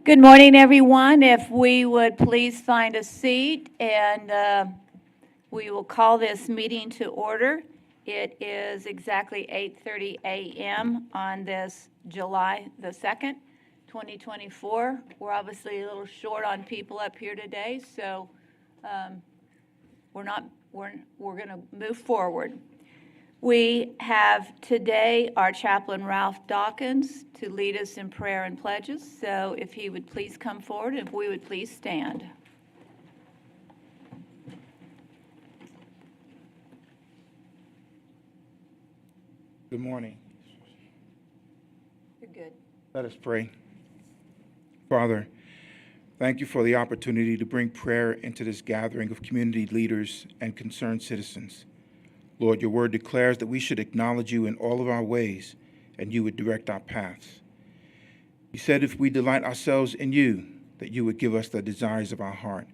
Good morning, everyone. If we would please find a seat, and we will call this meeting to order. It is exactly 8:30 a.m. on this July the 2nd, 2024. We're obviously a little short on people up here today, so we're going to move forward. We have today our chaplain, Ralph Dawkins, to lead us in prayer and pledges. So if he would please come forward, if we would please stand. Good morning. You're good. Let us pray. Father, thank you for the opportunity to bring prayer into this gathering of community leaders and concerned citizens. Lord, your word declares that we should acknowledge you in all of our ways, and you would direct our paths. You said if we delight ourselves in you, that you would give us the desires of our heart.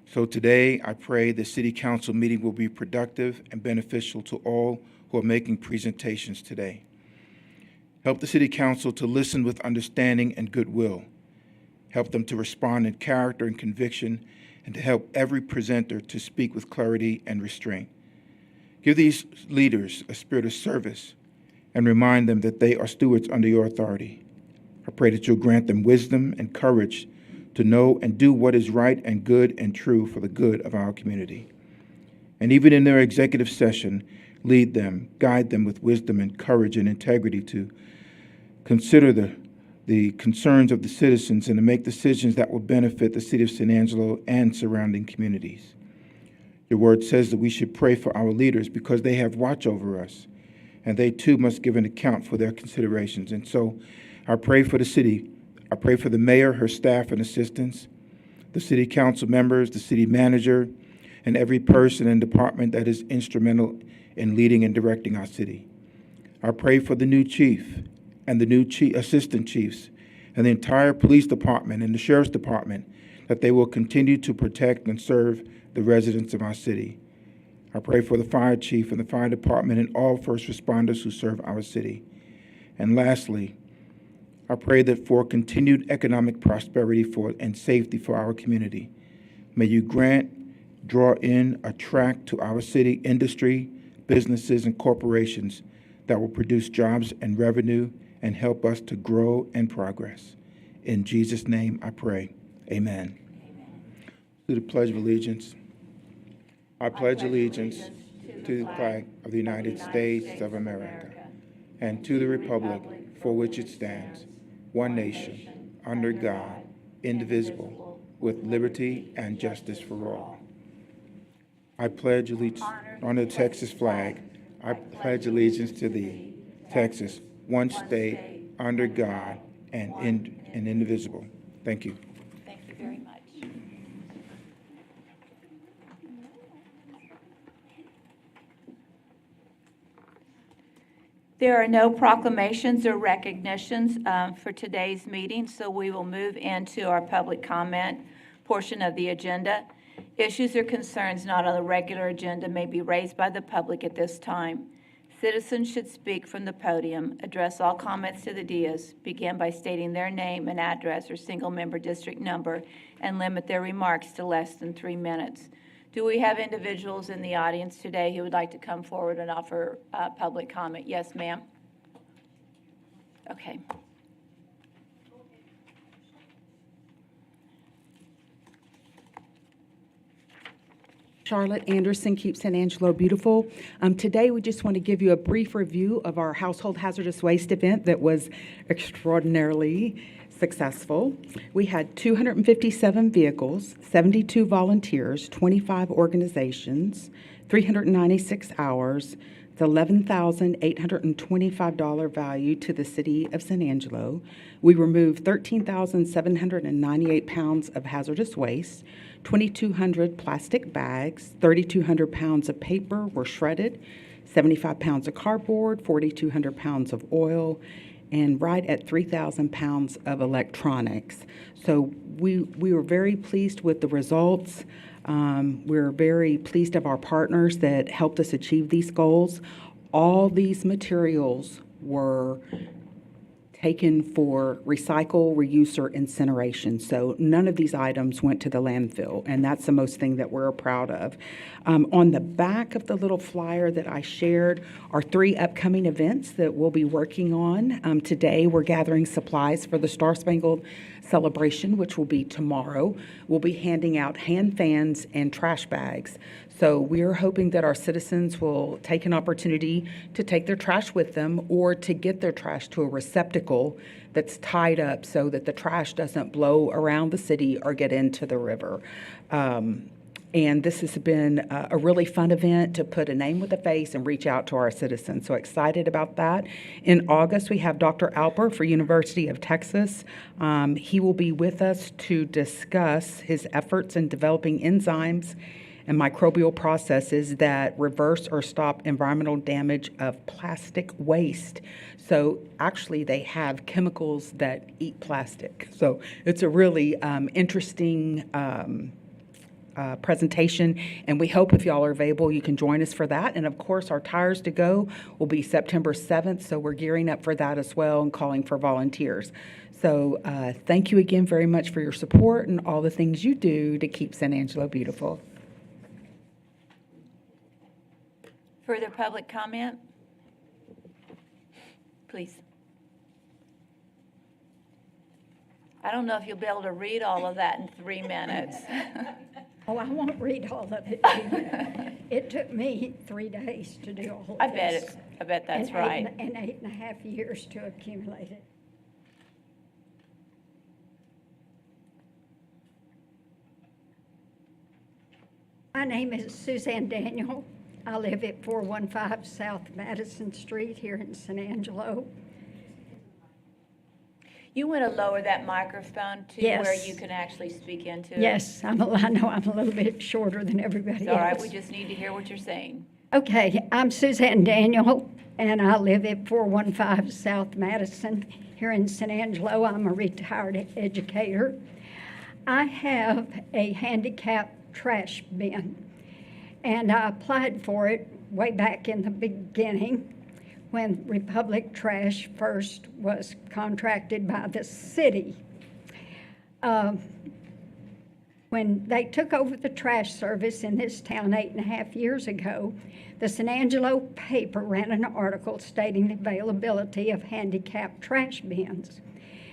So today, I pray the City Council meeting will be productive and beneficial to all who are making presentations today. Help the City Council to listen with understanding and goodwill. Help them to respond in character and conviction, and to help every presenter to speak with clarity and restraint. Give these leaders a spirit of service and remind them that they are stewards under your authority. I pray that you'll grant them wisdom and courage to know and do what is right and good and true for the good of our community. And even in their executive session, lead them, guide them with wisdom and courage and integrity to consider the concerns of the citizens and to make decisions that will benefit the city of San Angelo and surrounding communities. Your word says that we should pray for our leaders because they have watch over us, and they too must give an account for their considerations. And so I pray for the city. I pray for the mayor, her staff and assistants, the city council members, the city manager, and every person and department that is instrumental in leading and directing our city. I pray for the new chief and the new assistant chiefs and the entire police department and the sheriff's department, that they will continue to protect and serve the residents of our city. I pray for the fire chief and the fire department and all first responders who serve our city. And lastly, I pray that for continued economic prosperity and safety for our community. May you draw in, attract to our city industry, businesses, and corporations that will produce jobs and revenue and help us to grow and progress. In Jesus' name I pray. Amen. To the Pledge of Allegiance. I pledge allegiance to the flag of the United States of America and to the republic for which it stands, one nation, under God, indivisible, with liberty and justice for all. I pledge allegiance on the Texas flag. I pledge allegiance to thee, Texas, one state, under God, and indivisible. Thank you. Thank you very much. There are no proclamations or recognitions for today's meeting, so we will move into our public comment portion of the agenda. Issues or concerns not on the regular agenda may be raised by the public at this time. Citizens should speak from the podium, address all comments to the dais, begin by stating their name and address or single-member district number, and limit their remarks to less than 3 minutes. Do we have individuals in the audience today who would like to come forward and offer public comment? Yes, ma'am. Okay. Charlotte Anderson, Keep San Angelo Beautiful. Today, we just want to give you a brief review of our household hazardous waste event that was extraordinarily successful. We had 257 vehicles, 72 volunteers, 25 organizations, 396 hours. It's $11,825 value to the city of San Angelo. We removed 13,798 pounds of hazardous waste, 2,200 plastic bags, 3,200 pounds of paper were shredded, 75 pounds of cardboard, 4,200 pounds of oil, and right at 3,000 pounds of electronics. So we were very pleased with the results. We're very pleased of our partners that helped us achieve these goals. All these materials were taken for recycle, reuse, or incineration. So none of these items went to the landfill, and that's the most thing that we're proud of. On the back of the little flyer that I shared are 3 upcoming events that we'll be working on. Today, we're gathering supplies for the Star Spangled Celebration, which will be tomorrow. We'll be handing out hand fans and trash bags. So we're hoping that our citizens will take an opportunity to take their trash with them or to get their trash to a receptacle that's tied up so that the trash doesn't blow around the city or get into the river. And this has been a really fun event to put a name with a face and reach out to our citizens. So excited about that. In August, we have Dr. Alper for University of Texas. He will be with us to discuss his efforts in developing enzymes and microbial processes that reverse or stop environmental damage of plastic waste. So actually, they have chemicals that eat plastic. So it's a really interesting presentation, and we hope if y'all are available, you can join us for that. And of course, our Tires to Go will be September 7th, so we're gearing up for that as well and calling for volunteers. So thank you again very much for your support and all the things you do to keep San Angelo beautiful. Further public comment? Please. I don't know if you'll be able to read all of that in 3 minutes. Oh, I won't read all of it to you. It took me 3 days to do all of I this. bet that's right. And 8.5 years to accumulate it. My name is Suzanne Daniel. I live at 415 South Madison Street here in San Angelo. You want to lower that microphone to Yes. where you can actually speak into it? Yes, I know I'm a little bit shorter than everybody It's all right, else. we just need to hear what you're saying. Okay, I'm Suzanne Daniel, and I live at 415 South Madison here in San Angelo. I'm a retired educator. I have a handicapped trash bin, and I applied for it way back in the beginning when Republic Trash first was contracted by the city. When they took over the trash service in this town 8.5 years ago, the San Angelo paper ran an article stating the availability of handicapped trash bins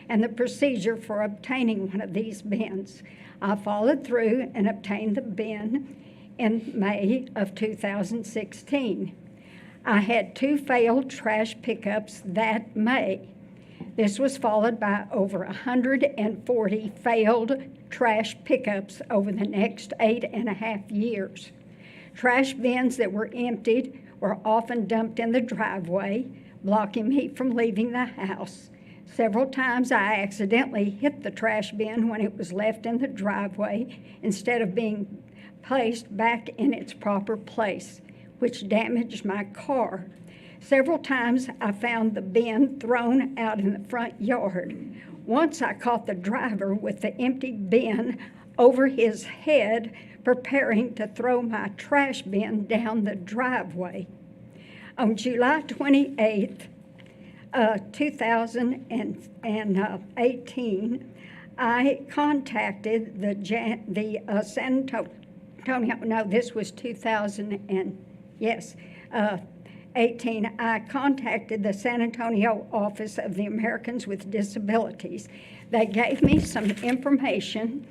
and the procedure for obtaining one of these bins. I followed through and obtained the bin in May of 2016. I had 2 failed trash pickups that May. This was followed by over 140 failed trash pickups over the next 8.5 years. Trash bins that were emptied were often dumped in the driveway, blocking me from leaving the house. Several times I accidentally hit the trash bin when it was left in the driveway instead of being placed back in its proper place, which damaged my car. Several times I found the bin thrown out in the front yard. Once I caught the driver with the empty bin over his head, preparing to throw my trash bin down the driveway. On July 28th, 2018, I contacted the San Antonio, no, this was 18, I contacted the San Antonio Office of the Americans with Disabilities. They gave me some information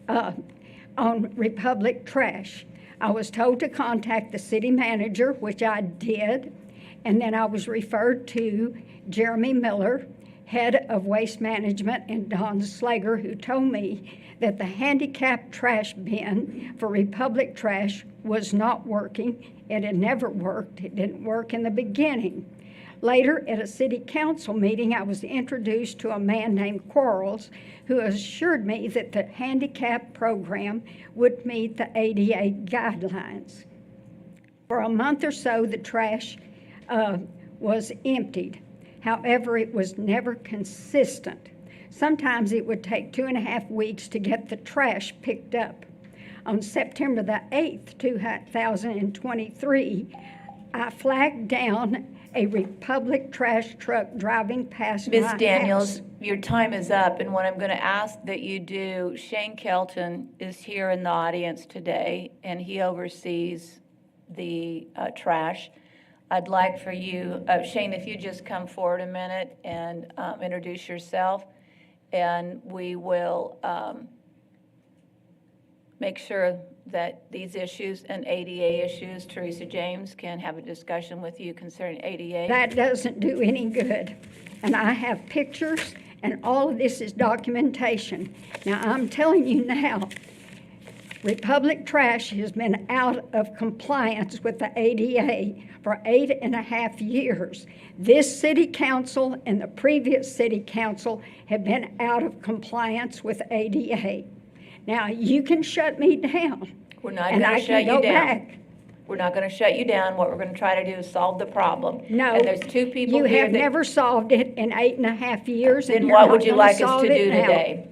on Republic Trash. I was told to contact the city manager, which I did, and then I was referred to Jeremy Miller, head of waste management, and Don Slager, who told me that the handicapped trash bin for Republic Trash was not working. It had never worked. It didn't work in the beginning. Later, at a city council meeting, I was introduced to a man named Quarles, who assured me that the handicap program would meet the ADA guidelines. For a month or so, the trash was emptied. However, it was never consistent. Sometimes it would take 2.5 weeks to get the trash picked up. On September the 8th, 2023, I flagged down a Republic trash truck driving past my Ms. house. Daniels, your time is up, and what I'm going to ask that you do, Shane Kelton is here in the audience today, and he oversees the trash. I'd like for you, Shane, if you just come forward a minute and introduce yourself, and we will make sure that these issues and ADA issues, Teresa James can have a discussion with you concerning ADA. That doesn't do any good. And I have pictures, and all of this is documentation. Now, I'm telling you now, Republic Trash has been out of compliance with the ADA for 8.5 years. This city council and the previous city council have been out of compliance with ADA. Now, you can shut me down. We're not and going I to can shut go you down. back. We're not going to shut you down. What we're going to try to do is solve the problem. No. And there's two people You here have that. never solved it in 8.5 years, and Then you're what not would you gonna like us solve to it do now. today?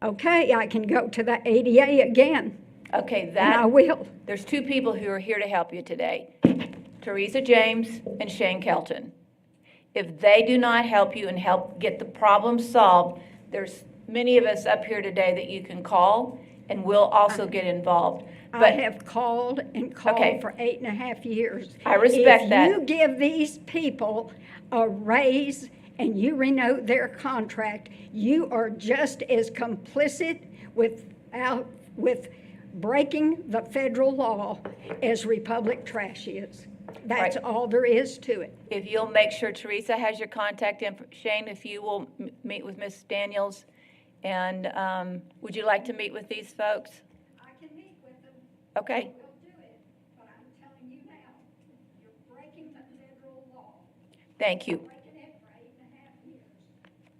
Okay, I can go to the ADA again, Okay, and I that, will. there's two people who are here to help you today. Teresa James and Shane Kelton. If they do not help you and help get the problem solved, there's many of us up here today that you can call, and we'll also get involved. I But have called and Okay. called for 8.5 years. I respect that. If you give these people a raise and you renew their contract, you are just as complicit with breaking the federal law as Republic Trash is. That's Right. all there is to it. if you'll make sure Teresa has your contact info, Shane, if you will meet with Ms. Daniels, and would you like to meet with these folks? I can meet with them. Okay, We'll do it, but I'm telling you now, you're breaking the federal law. thank you. Breaking it for 8.5 years.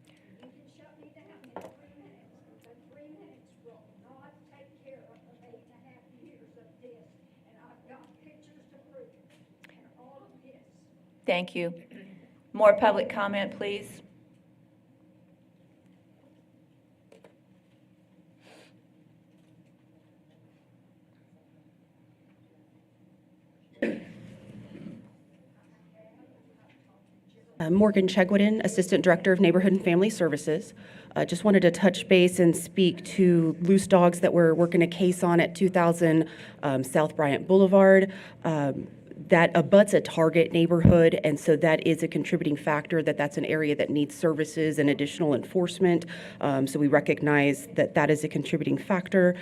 You can shut me down in 3 minutes, but 3 minutes will not take care of 8.5 years of this. And I've got pictures to prove it, and all of this. Thank you. More public comment, please. Morgan Chegwin, Assistant Director of Neighborhood and Family Services. Just wanted to touch base and speak to loose dogs that we're working a case on at 2000 South Bryant Boulevard. That abuts a target neighborhood, and so that is a contributing factor that that's an area that needs services and additional enforcement. So we recognize that that is a contributing factor.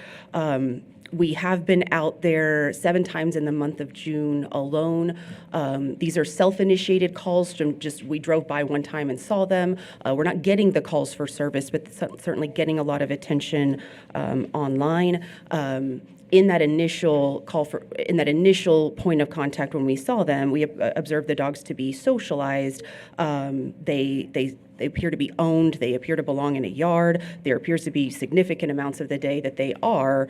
We have been out there 7 times in the month of June alone. These are self-initiated calls from we drove by one time and saw them. We're not getting the calls for service, but certainly getting a lot of attention online. In that initial point of contact when we saw them, we observed the dogs to be socialized. They appear to be owned. They appear to belong in a yard. There appears to be significant amounts of the day that they are,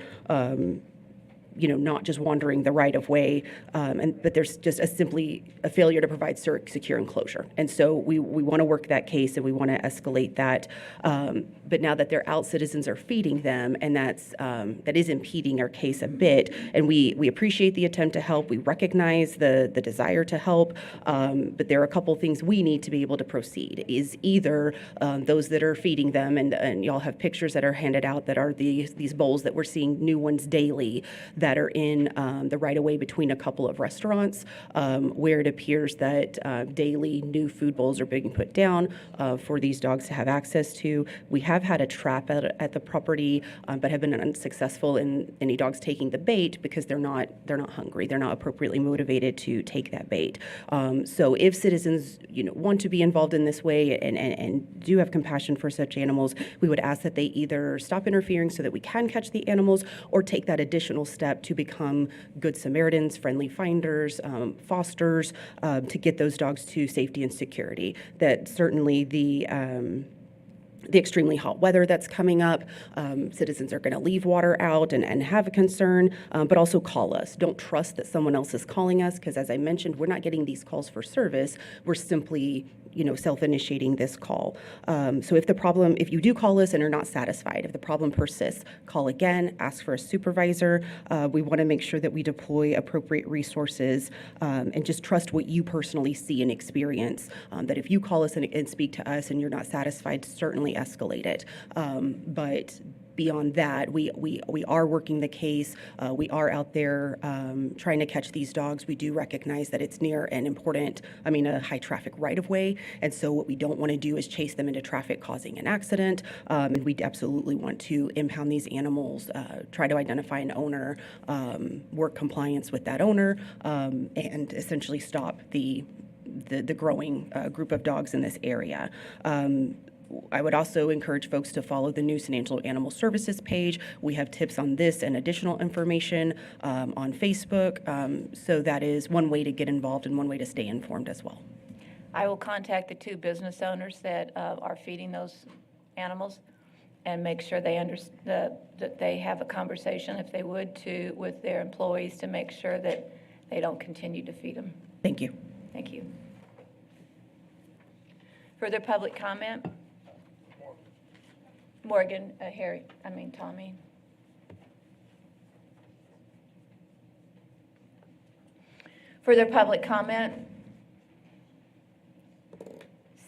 not just wandering the right of way, but there's just simply a failure to provide secure enclosure. And so we want to work that case and we want to escalate that. But now that they're out, citizens are feeding them, and that is impeding our case a bit. And we appreciate the attempt to help. We recognize the desire to help, but there are a couple things we need to be able to proceed. Is either those that are feeding them, and y'all have pictures that are handed out that are these bowls that we're seeing new ones daily that are in the right-of-way between a couple of restaurants, where it appears that daily new food bowls are being put down for these dogs to have access to. We have had a trap at the property, but have been unsuccessful in any dogs taking the bait because they're not hungry. They're not appropriately motivated to take that bait. So if citizens want to be involved in this way and do have compassion for such animals, we would ask that they either stop interfering so that we can catch the animals, or take that additional step to become good Samaritans, friendly finders, fosters, to get those dogs to safety and security. That certainly the extremely hot weather that's coming up, citizens are going to leave water out and have a concern, but also call us. Don't trust that someone else is calling us, because as I mentioned, we're not getting these calls for service. We're simply self-initiating this call. So if you do call us and are not satisfied, if the problem persists, call again, ask for a supervisor. We want to make sure that we deploy appropriate resources and just trust what you personally see and experience. That if you call us and speak to us and you're not satisfied, certainly escalate it. But beyond that, we are working the case. We are out there trying to catch these dogs. We do recognize that it's near an a high traffic right of way. And so what we don't want to do is chase them into traffic causing an accident. And we absolutely want to impound these animals, try to identify an owner, work compliance with that owner, and essentially stop the growing group of dogs in this area. I would also encourage folks to follow the new San Angelo Animal Services page. We have tips on this and additional information on Facebook. So that is one way to get involved and one way to stay informed as well. I will contact the 2 business owners that are feeding those animals and make sure that they have a conversation, if they would, with their employees to make sure that they don't continue to feed them. Thank you. Thank you. Further public comment? Tommy. Further public comment?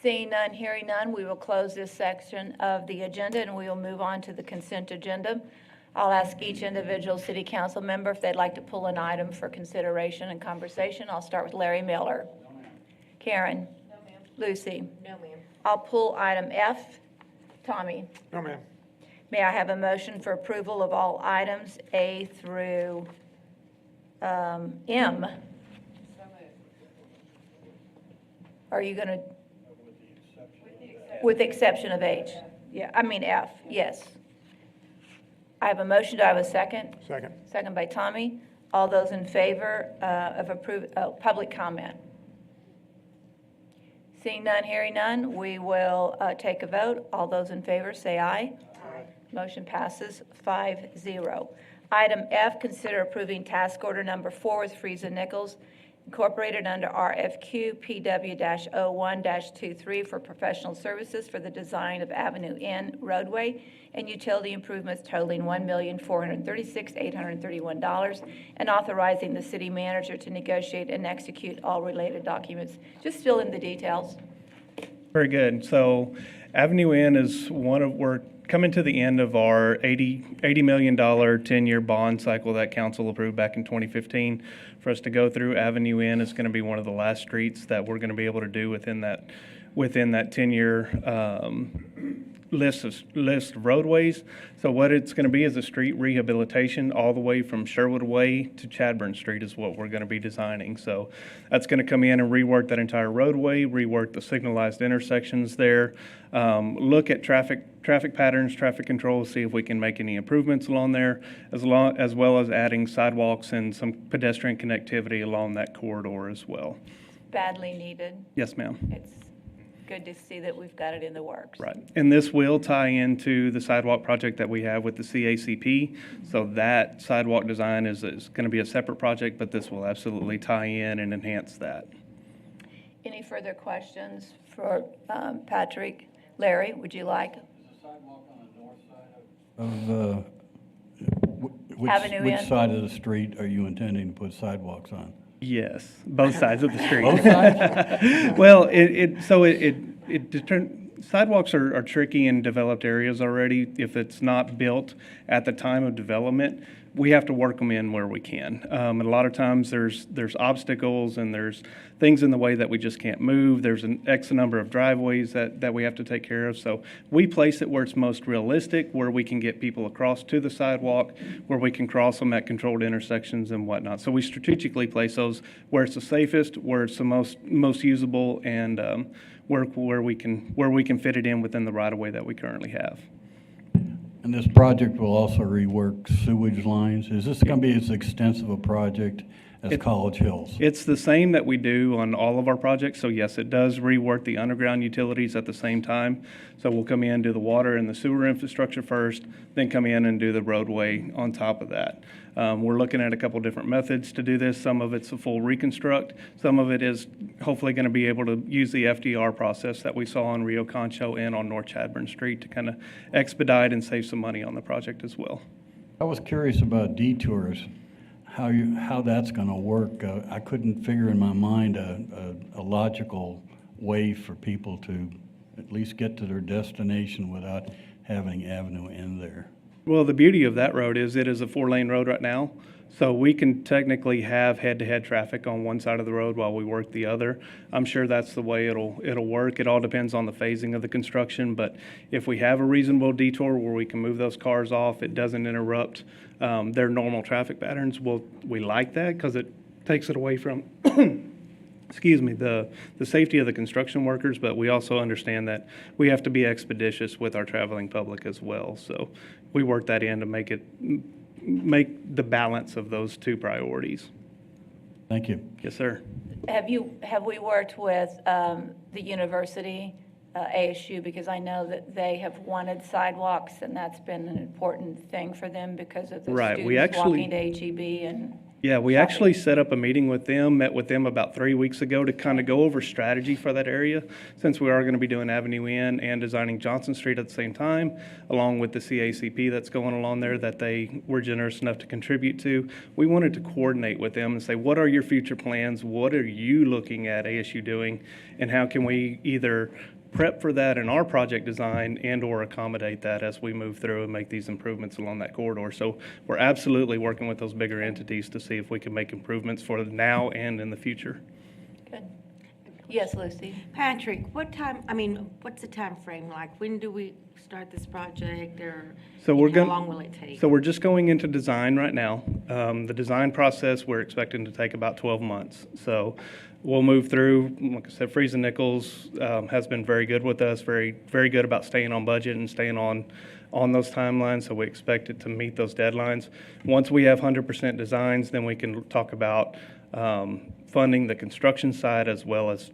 Seeing none, hearing none, we will close this section of the agenda and we will move on to the consent agenda. I'll ask each individual city council member if they'd like to pull an item for consideration and conversation. I'll start with Larry Miller. No, ma'am. Karen? No, ma'am. Lucy? No, ma'am. I'll pull item F. Tommy? No, ma'am. May I have a motion for approval of all items A through M? Are you going to? With the exception of H. Yeah, F, yes. I have a motion. Do I have a second? Second. Second by Tommy. All those in favor of public comment? Seeing none, hearing none, we will take a vote. All those in favor say aye. Aye. Motion passes 5-0. Item F, consider approving task order number 4 with Friesen Nichols Incorporated under RFQ PW-01-23 for professional services for the design of Avenue N roadway and utility improvements totaling $1,436,831 and authorizing the city manager to negotiate and execute all related documents. Just fill in the details. Very good. So Avenue N is we're coming to the end of our $80 million 10-year bond cycle that council approved back in 2015. For us to go through Avenue N is going to be one of the last streets that we're going to be able to do within that 10-year list of roadways. So what it's going to be is a street rehabilitation all the way from Sherwood Way to Chadburn Street is what we're going to be designing. So that's going to come in and rework that entire roadway, rework the signalized intersections there, look at traffic patterns, traffic control, see if we can make any improvements along there, as well as adding sidewalks and some pedestrian connectivity along that corridor as well. Badly needed. Yes, ma'am. It's good to see that we've got it in the works. Right. And this will tie into the sidewalk project that we have with the CACP. So that sidewalk design is going to be a separate project, but this will absolutely tie in and enhance that. Any further questions for Patrick? Larry, would you like? Is the sidewalk on the north side of Avenue which N? side of the street are you intending to put sidewalks on? Yes, both sides of the street. Both sides? Well, sidewalks are tricky in developed areas already. If it's not built at the time of development, we have to work them in where we can. And a lot of times there's obstacles and there's things in the way that we just can't move. There's an X number of driveways that we have to take care of. So we place it where it's most realistic, where we can get people across to the sidewalk, where we can cross them at controlled intersections and whatnot. So we strategically place those where it's the safest, where it's the most usable, and where we can fit it in within the right-of-way that we currently have. And this project will also rework sewage lines. Is this going to be as extensive a project as College Hills? It's the same that we do on all of our projects, so yes, it does rework the underground utilities at the same time. So we'll come in, do the water and the sewer infrastructure first, then come in and do the roadway on top of that. We're looking at a couple different methods to do this. Some of it's a full reconstruct. Some of it is hopefully going to be able to use the FDR process that we saw on Rio Concho and on North Chadburn Street to kind of expedite and save some money on the project as well. I was curious about detours, how that's going to work. I couldn't figure in my mind a logical way for people to at least get to their destination without having Avenue in there. Well, the beauty of that road is it is a 4-lane road right now, so we can technically have head-to-head traffic on one side of the road while we work the other. I'm sure that's the way it'll work. It all depends on the phasing of the construction, but if we have a reasonable detour where we can move those cars off, it doesn't interrupt their normal traffic patterns. We like that because it takes it away from excuse me, the safety of the construction workers, but we also understand that we have to be expeditious with our traveling public as well. So we work that in to make the balance of those two priorities. Thank you. Yes, sir. Have we worked with the university, ASU, because I know that they have wanted sidewalks, and that's been an important thing for them because of the Right. We students actually- walking to HEB and. Yeah, we actually set up a meeting with them, met with them about 3 weeks ago to kind of go over strategy for that area, since we are going to be doing Avenue N and designing Johnson Street at the same time, along with the CACP that's going along there that they were generous enough to contribute to. We wanted to coordinate with them and say, what are your future plans? What are you looking at ASU doing? And how can we either prep for that in our project design and or accommodate that as we move through and make these improvements along that corridor. So we're absolutely working with those bigger entities to see if we can make improvements for now and in the future. Good. Yes, Lucy? Patrick, what's the time frame? Like, when do we start this project, or So we're how gonna- long will it take? So we're just going into design right now. The design process, we're expecting to take about 12 months. So we'll move through, like I said, Freeze and Nichols has been very good with us, very, very good about staying on budget and staying on those timelines. So we expect it to meet those deadlines. Once we have 100% designs, then we can talk about funding the construction side as well as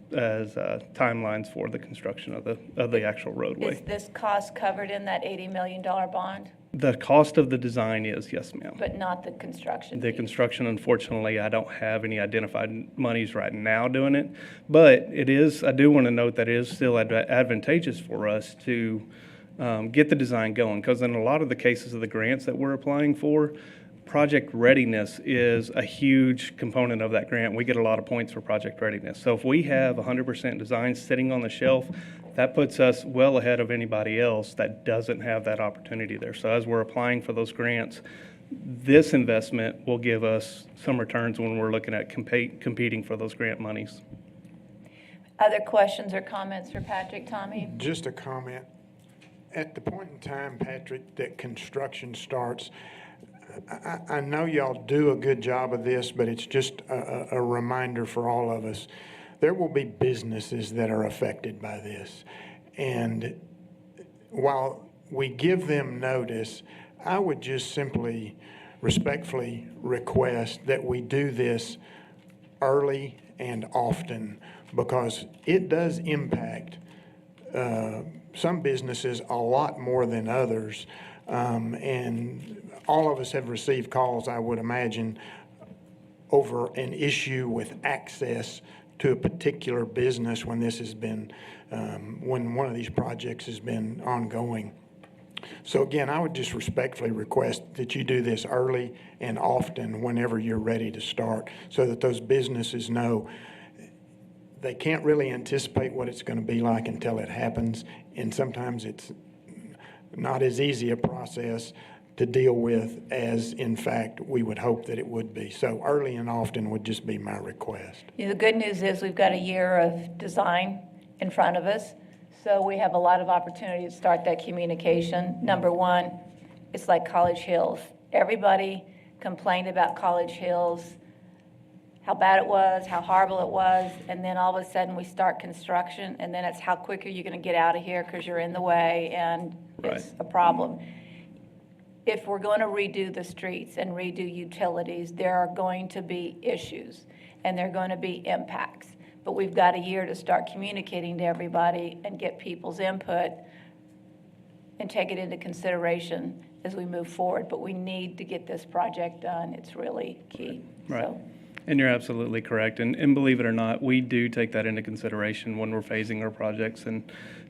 timelines for the construction of the actual roadway. Is this cost covered in that $80 million bond, The cost of the design is, yes, ma'am. but not the construction The fee? construction, unfortunately, I don't have any identified monies right now doing it. But it is, I do want to note that it is still advantageous for us to get the design going. Because in a lot of the cases of the grants that we're applying for, project readiness is a huge component of that grant. We get a lot of points for project readiness. So if we have 100% design sitting on the shelf, that puts us well ahead of anybody else that doesn't have that opportunity there. So as we're applying for those grants, this investment will give us some returns when we're looking at competing for those grant monies. Other questions or comments for Patrick? Tommy? Just a comment. At the point in time, Patrick, that construction starts, I know y'all do a good job of this, but it's just a reminder for all of us. There will be businesses that are affected by this. And while we give them notice, I would just simply respectfully request that we do this early and often, because it does impact some businesses a lot more than others. And all of us have received calls, I would imagine, over an issue with access to a particular business when this has been, when one of these projects has been ongoing. So again, I would just respectfully request that you do this early and often whenever you're ready to start, so that those businesses know they can't really anticipate what it's going to be like until it happens. And sometimes it's not as easy a process to deal with as, in fact, we would hope that it would be. So early and often would just be my request. The good news is we've got a year of design in front of us, so we have a lot of opportunity to start that communication. Number one, it's like College Hills. Everybody complained about College Hills, how bad it was, how horrible it was, and then all of a sudden we start construction, and then it's how quick are you going to get out of here because you're in the way and it's Right. a problem. if we're going to redo the streets and redo utilities, there are going to be issues and there are going to be impacts. But we've got a year to start communicating to everybody and get people's input and take it into consideration as we move forward. But we need to get this project done. It's really key. Right. So, And you're absolutely correct. And believe it or not, we do take that into consideration when we're phasing our projects and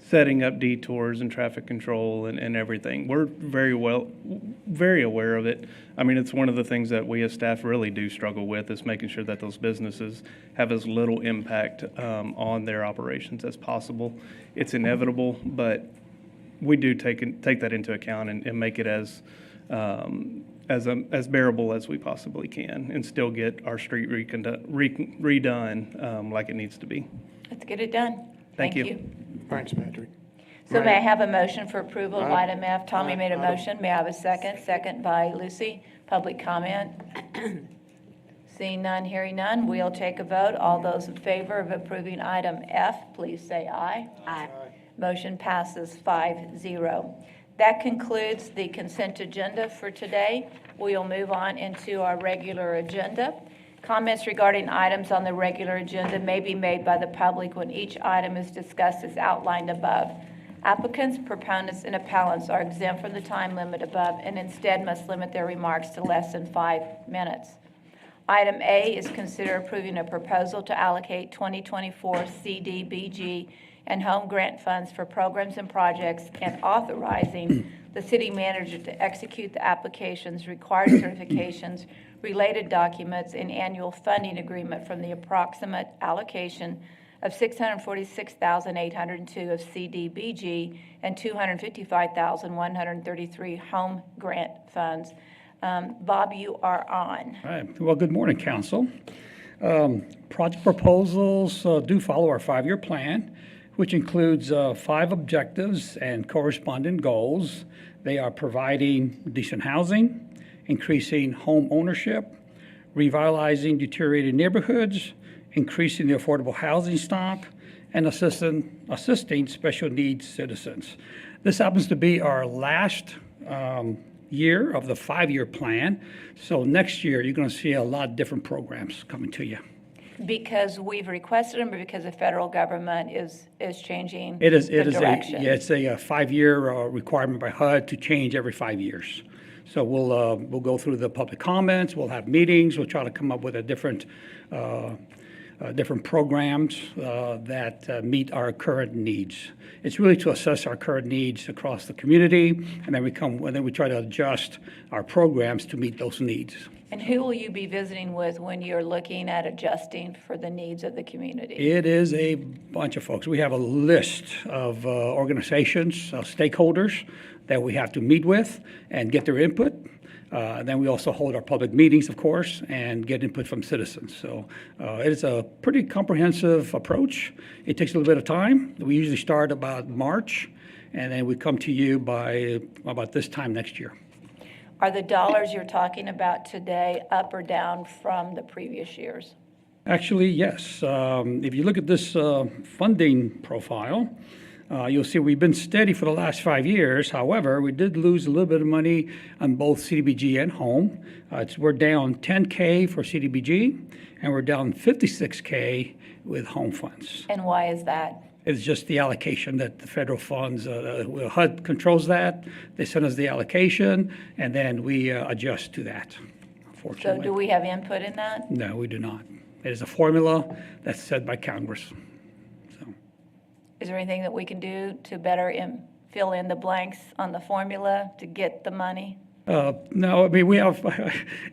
setting up detours and traffic control and everything. We're very aware of it. I mean, it's one of the things that we as staff really do struggle with, is making sure that those businesses have as little impact on their operations as possible. It's inevitable, but we do take that into account and make it as bearable as we possibly can, and still get our street redone like it needs to be. let's get it done. Thank you. Thanks, Patrick. So may I have a motion for approval of Aye. item F? Tommy made a Aye. motion. May I have a second? Second by Lucy. Public comment? Seeing none, hearing none, we'll take a vote. All those in favor of approving item F, please say aye. Aye. Motion passes 5-0. That concludes the consent agenda for today. We'll move on into our regular agenda. Comments regarding items on the regular agenda may be made by the public when each item is discussed as outlined above. Applicants, proponents, and appellants are exempt from the time limit above and instead must limit their remarks to less than 5 minutes. Item A is consider approving a proposal to allocate 2024 CDBG and home grant funds for programs and projects and authorizing the city manager to execute the applications, required certifications, related documents, and annual funding agreement from the approximate allocation of $646,802 of CDBG and $255,133 home grant funds. Bob, you are on. All right. Well, good morning, council. Project proposals do follow our 5-year plan, which includes 5 objectives and corresponding goals. They are providing decent housing, increasing home ownership, revitalizing deteriorated neighborhoods, increasing the affordable housing stock, and assisting special needs citizens. This happens to be our last year of the 5-year plan. So next year, you're going to see a lot of different programs coming to you. Because we've requested them, or because the federal government is changing It is the a direction? it's a 5-year requirement by HUD to change every 5 years. So we'll go through the public comments. We'll have meetings. We'll try to come up with a different programs that meet our current needs. It's really to assess our current needs across the community, and then we try to adjust our programs to meet those needs. And who will you be visiting with when you're looking at adjusting for the needs of the community? It is a bunch of folks. We have a list of organizations, stakeholders that we have to meet with and get their input. Then we also hold our public meetings, of course, and get input from citizens. So it is a pretty comprehensive approach. It takes a little bit of time. We usually start about March, and then we come to you by about this time next year. Are the dollars you're talking about today up or down from the previous years? Actually, yes. If you look at this funding profile, you'll see we've been steady for the last 5 years. However, we did lose a little bit of money on both CDBG and home. We're down $10K for CDBG, and we're down $56K with home funds. And why is that? It's just the allocation that the federal funds, HUD controls that. They send us the allocation, and then we adjust to that, So unfortunately. do we have input in that? No, we do not. It is a formula that's set by Congress. So, Is there anything that we can do to better fill in the blanks on the formula to get the money? no, I mean, we have,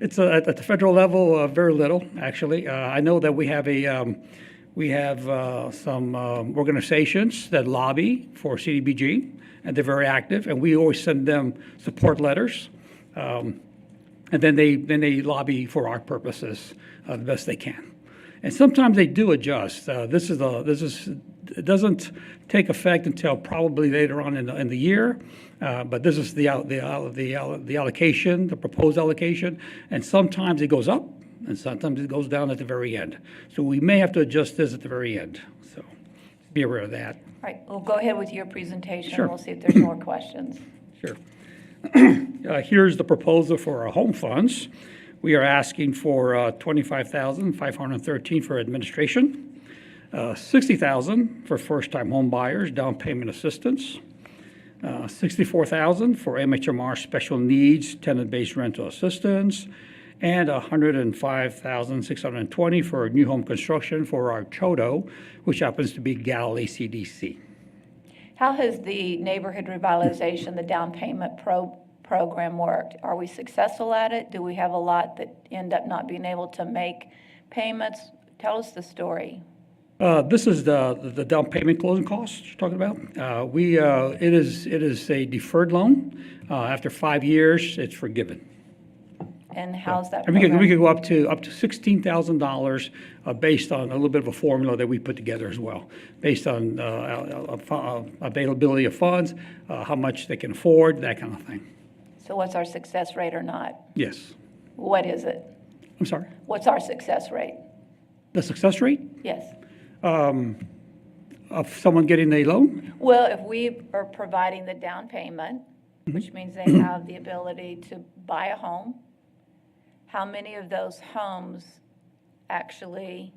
it's at the federal level, very little, actually. I know that we have some organizations that lobby for CDBG, and they're very active, and we always send them support letters. And then they lobby for our purposes the best they can. And sometimes they do adjust. It doesn't take effect until probably later on in the year, but this is the allocation, the proposed allocation, and sometimes it goes up, and sometimes it goes down at the very end. So we may have to adjust this at the very end. So be aware of that. All right, well, go ahead with your presentation. Sure. We'll see if there's more questions. Sure. Here's the proposal for our home funds. We are asking for $25,513 for administration, $60,000 for first-time home buyers, down payment assistance, $64,000 for MHMR special needs, tenant-based rental assistance, and $105,620 for new home construction for our CHODO, which happens to be Galilee CDC. How has the neighborhood revitalization, the down payment program worked? Are we successful at it? Do we have a lot that end up not being able to make payments? Tell us the story. This is the down payment closing costs you're talking about. It is a deferred loan. After 5 years, it's forgiven. And how's that And we program? could go up to $16,000 based on a little bit of a formula that we put together as well, based on availability of funds, how much they can afford, that kind of thing. So what's our success rate or not? Yes. What is it? I'm sorry. What's our success rate? The success rate Yes. of someone getting a loan? Well, if we are providing the down payment, which means they have the ability to buy a home, how many of those homes actually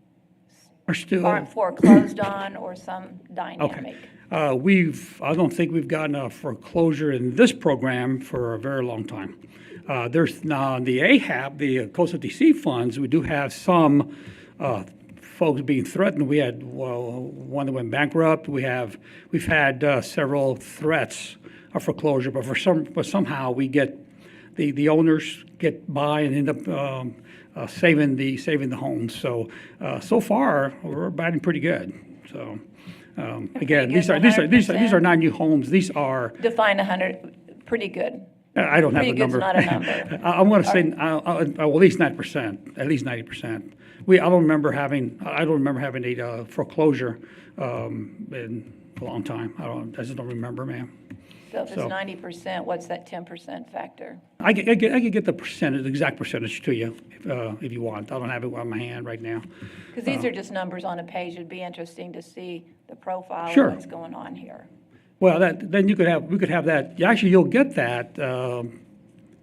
Are still. aren't foreclosed on or some dynamic? I don't think we've gotten a foreclosure in this program for a very long time. There's now the AHAP, the coastal DC funds, we do have some folks being threatened. We had one that went bankrupt. We've had several threats of foreclosure, but somehow we get the owners get by and end up saving the homes. So far we're batting pretty good. So again, Pretty good, these are 100%. not new homes. These are. Define 100, pretty good. I don't have Pretty the good's number. not a number. I'm going to say at least 9%, at least 90%. I don't remember having a foreclosure in a long time. I just don't remember, ma'am. So if it's So- 90%, what's that 10% factor? I could get the percentage, the exact percentage to you if you want. I don't have it on my hand right now. Because these are just numbers on a page. It'd be interesting to see the profile Sure. of what's going on here. Well, then we could have that. Actually, you'll get that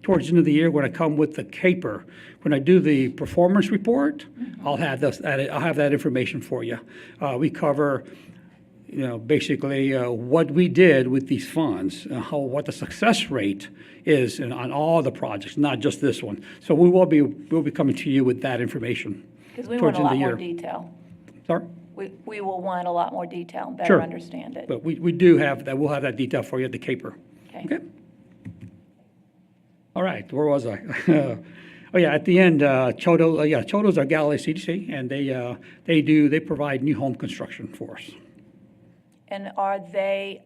towards the end of the year when I come with the CAPER. When I do the performance report, I'll have that information for you. We cover, basically what we did with these funds, what the success rate is on all the projects, not just this one. So we'll be coming to you with that information. Because we towards want a the end lot of the more year. detail. Sorry? We will want a lot more detail and Sure. better understand it. But we do have that. We'll have that detail for you at the CAPER. Okay. All right, where was I? Oh, yeah, at the end, Chodo's our Galilee CDC, and they provide new home construction for us. And are they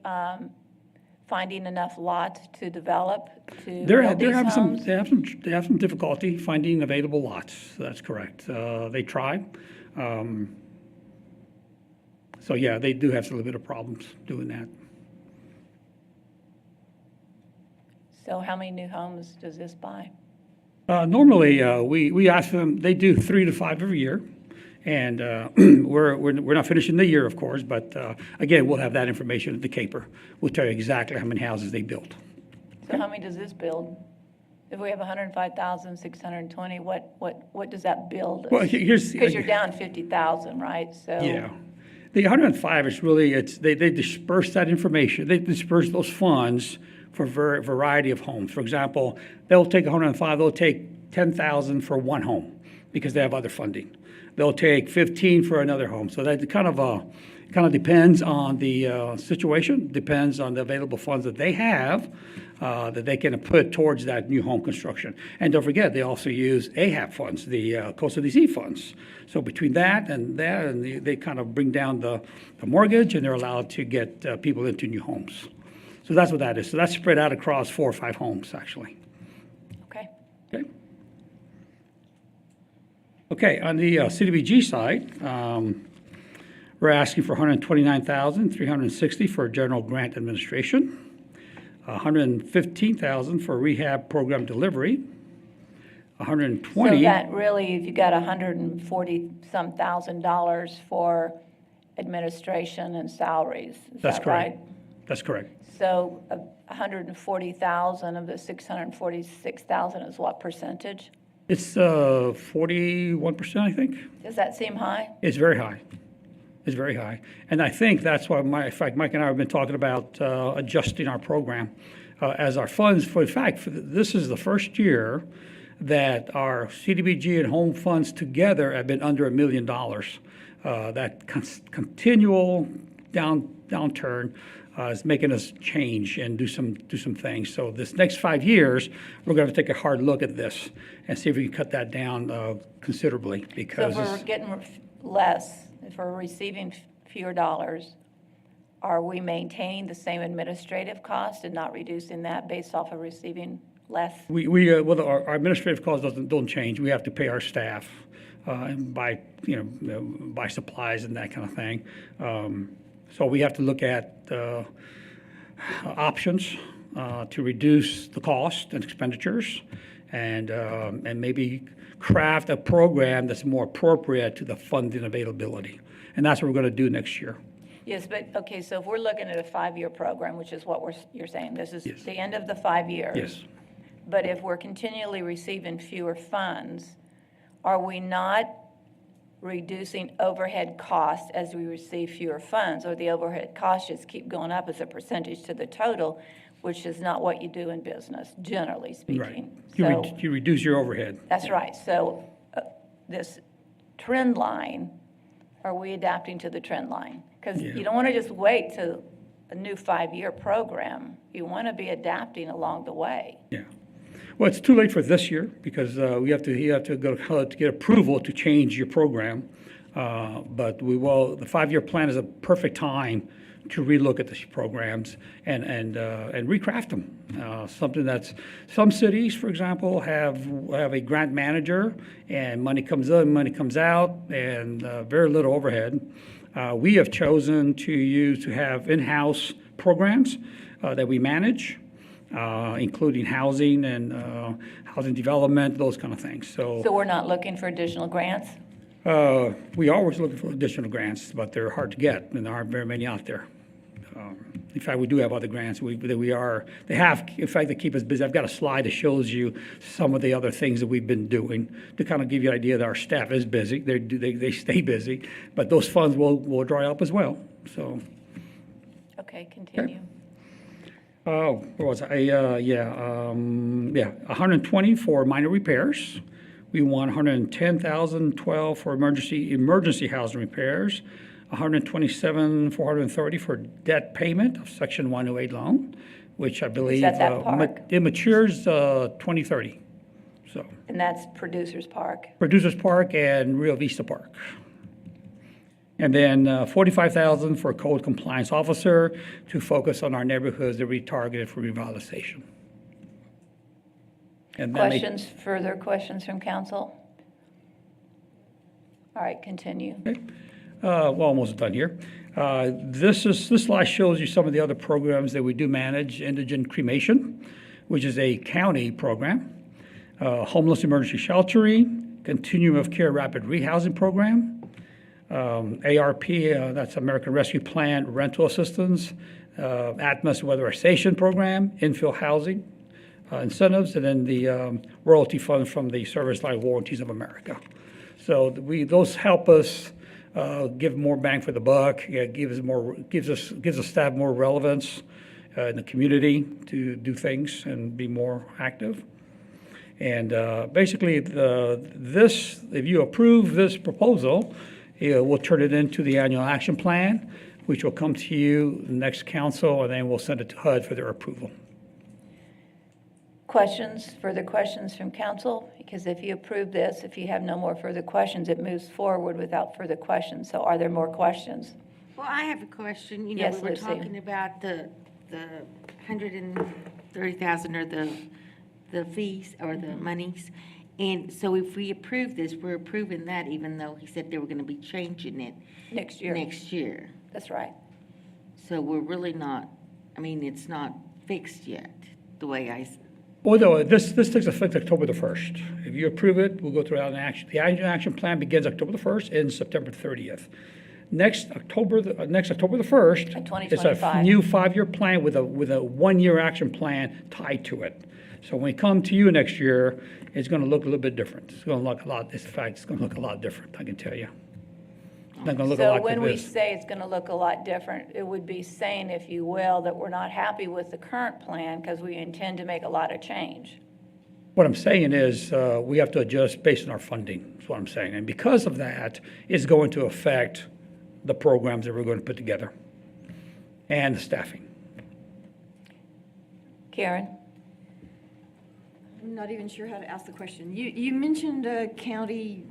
finding enough lots to develop to They're build these having some, homes? they have some difficulty finding available lots. That's correct. They try. So yeah, they do have a little bit of problems doing that. So how many new homes does this buy? Normally, we ask them, they do 3 to 5 every year. And we're not finishing the year, of course, but again, we'll have that information at the CAPER. We'll tell you exactly how many houses they built. So how many does this build? If we have 105,620, what does that build? Well, here's. Because you're down 50,000, right? So Yeah. The 105 is really, they disperse that information. They disperse those funds for a variety of homes. For example, they'll take 105, they'll take 10,000 for one home because they have other funding. They'll take 15 for another home. So that kind of depends on the situation, depends on the available funds that they have that they can put towards that new home construction. And don't forget, they also use AHAP funds, the coastal DC funds. So between that, and they kind of bring down the mortgage, and they're allowed to get people into new homes. So that's what that is. So that's spread out across 4 or 5 homes, actually. Okay. Okay. Okay, on the CDBG side, we're asking for $129,360 for general grant administration, $115,000 for rehab program delivery, So $120,000. that really, if you got $140-some thousand for administration and salaries, is That's that correct. right? That's correct. So 140,000 of the 646,000 is what percentage? It's 41%, I think. Does that seem high? It's very high. It's very high. And I think that's why, in fact, Mike and I have been talking about adjusting our program as our funds. This is the first year that our CDBG and home funds together have been under $1 million. That continual downturn is making us change and do some things. So this next 5 years, we're going to take a hard look at this and see if we can cut that down considerably, So because if we're getting less, if we're receiving fewer dollars, are we maintaining the same administrative cost and not reducing that based off of receiving less? well, our administrative costs don't change. We have to pay our staff and buy supplies and that kind of thing. So we have to look at options to reduce the cost and expenditures, and maybe craft a program that's more appropriate to the funding availability. And that's what we're going to do next year. Yes, but, okay, so if we're looking at a 5-year program, which is what you're saying, this is Yes. the end of the 5 years. Yes. But if we're continually receiving fewer funds, are we not reducing overhead costs as we receive fewer funds? Or the overhead costs just keep going up as a percentage to the total, which is not what you do in business, generally Right. speaking. You you reduce your overhead. That's right. So this trend line, are we adapting to the trend line? Because Yeah. you don't want to just wait to a new 5-year program. You want to be adapting along the way. Yeah. Well, it's too late for this year because you have to go to HUD to get approval to change your program. But we will. The 5-year plan is a perfect time to relook at these programs and recraft them. Something that's, some cities, for example, have a grant manager, and money comes in, money comes out, and very little overhead. We have chosen to have in-house programs that we manage, including housing and housing development, those kind of things. So we're not looking for additional grants? We are always looking for additional grants, but they're hard to get, and there aren't very many out there. In fact, we do have other grants. They keep us busy. I've got a slide that shows you some of the other things that we've been doing to kind of give you an idea that our staff is busy. They stay busy, but those funds will dry up as well. So, Okay, continue. where was I? 120 for minor repairs. We want 110,012 for emergency housing repairs. 127,430 for debt payment of Section 108 loan, which I believe that park? it matures 2030. So And that's Producers Park. Producers Park and Rio Vista Park. And then 45,000 for code compliance officer to focus on our neighborhoods that we targeted for revitalization. And that may- Further questions from council? All right, continue. We're almost done here. This slide shows you some of the other programs that we do manage. Indigent cremation, which is a county program. Homeless emergency sheltering, continuum of care rapid rehousing program. ARP, that's American Rescue Plan rental assistance. ATMOS weatherization program, infill housing incentives, and then the royalty fund from the Service Line Warranties of America. So those help us give more bang for the buck. Gives the staff more relevance in the community to do things and be more active. And basically, if you approve this proposal, we'll turn it into the annual action plan, which will come to you next council, and then we'll send it to HUD for their approval. Further questions from council? Because if you approve this, if you have no more further questions, it moves forward without further questions. So are there more questions? Well, I have a question. Yes, We were Lucy. talking about the 130,000 or the fees or the monies. And so if we approve this, we're approving that even though he said they were going to be changing it Next year? next year. That's right. So we're really not, it's not fixed yet, the way Well, no, this takes effect October the 1st. If you approve it, we'll go through an action. The annual action plan begins October the 1st and September 30th. next October the 1st. By It's a 2025. new 5-year plan with a 1-year action plan tied to it. So when we come to you next year, it's going to look a little bit different. It's going to look a lot, in fact, it's going to look a lot different, I can tell you. It's not going to look a So lot when like we this. say it's going to look a lot different, it would be saying, if you will, that we're not happy with the current plan because we intend to make a lot of change. What I'm saying is, we have to adjust based on our funding, is what I'm saying. And because of that, it's going to affect the programs that we're going to put together and the staffing. Karen? I'm not even sure how to ask the question. You mentioned a county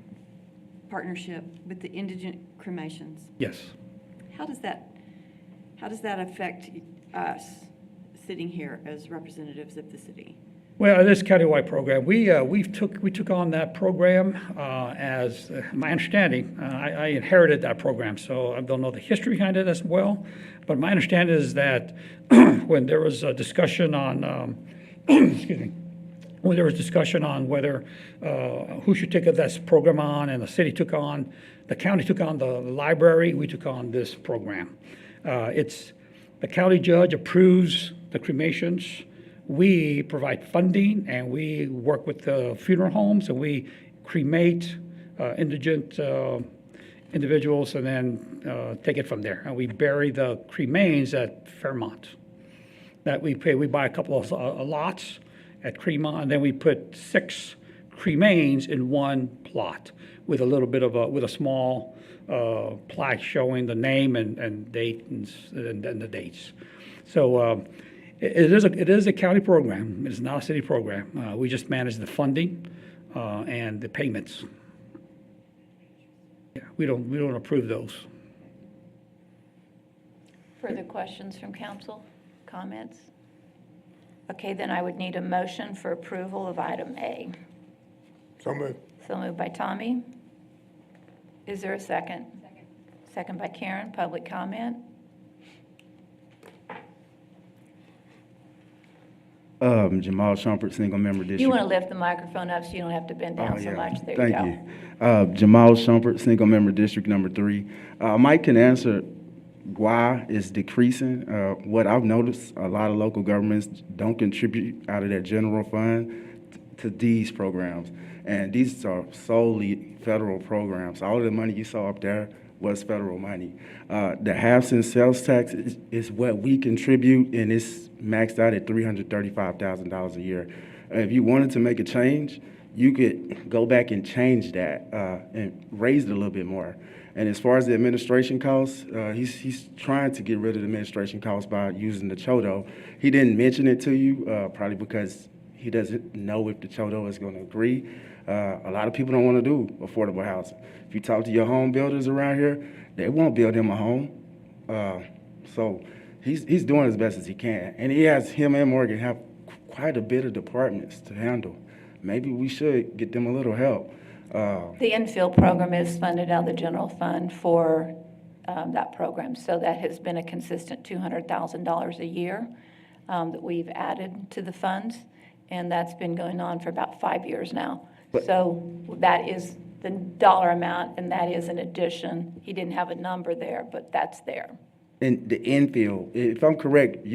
partnership with the indigent cremations. Yes. How does that affect us sitting here as representatives of the city? Well, this countywide program, we took on that program as my understanding. I inherited that program, so I don't know the history behind it as well. But my understanding is that when there was a discussion on, excuse me, when there was discussion on whether who should take this program on, and the county took on the library, we took on this program. The county judge approves the cremations. We provide funding, and we work with the funeral homes, and we cremate indigent individuals, and then take it from there. And we bury the cremains at Fairmont. That we buy a couple of lots at Cremont, and then we put 6 cremains in one plot with a little bit of with a small plaque showing the name and date and the dates. So it is a county program. It is not a city program. We just manage the funding and the payments. Yeah, we don't approve those. Further questions from council? Comments? Okay, then I would need a motion for approval of item A. So moved. So moved by Tommy. Is there a second? Second by Karen. Public comment? Jamal Shumpert, single member district. You want to lift the microphone up so you don't have to bend down so much. There you go. Thank you. Jamal Shumpert, single member district number 3. Mike can answer why it's decreasing. What I've noticed, a lot of local governments don't contribute out of their general fund to these programs. And these are solely federal programs. All of the money you saw up there was federal money. The half-cent sales tax is what we contribute, and it's maxed out at $335,000 a year. If you wanted to make a change, you could go back and change that and raise it a little bit more. And as far as the administration costs, he's trying to get rid of the administration costs by using the CHODO. He didn't mention it to you, probably because he doesn't know if the CHODO is going to agree. A lot of people don't want to do affordable housing. If you talk to your home builders around here, they won't build him a home. So he's doing as best as he can. And him and Morgan have quite a bit of departments to handle. Maybe we should get them a little help. The infill program is funded out of the general fund for that program. So that has been a consistent $200,000 a year that we've added to the funds. And that's been going on for about 5 years now. So that is the dollar amount, and that is an addition. He didn't have a number there, but that's there. And the infill, if I'm correct,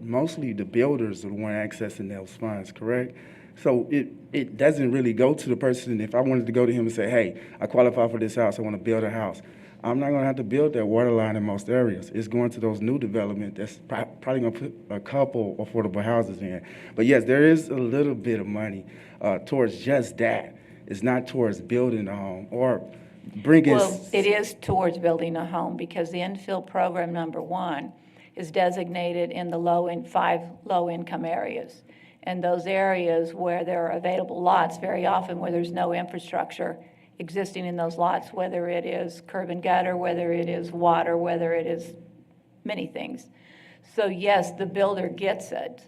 mostly the builders are the one accessing those funds, correct? So it doesn't really go to the person. If I wanted to go to him and say, hey, I qualify for this house, I want to build a house, I'm not going to have to build that water line in most areas. It's going to those new development that's probably going to put a couple affordable houses in. But yes, there is a little bit of money towards just that. It's not towards building a home or bringing. Well, it is towards building a home because the infill program number 1 is designated in the 5 low-income areas. And those areas where there are available lots, very often where there's no infrastructure existing in those lots, whether it is curb and gutter, whether it is water, whether it is many things. So yes, the builder gets it,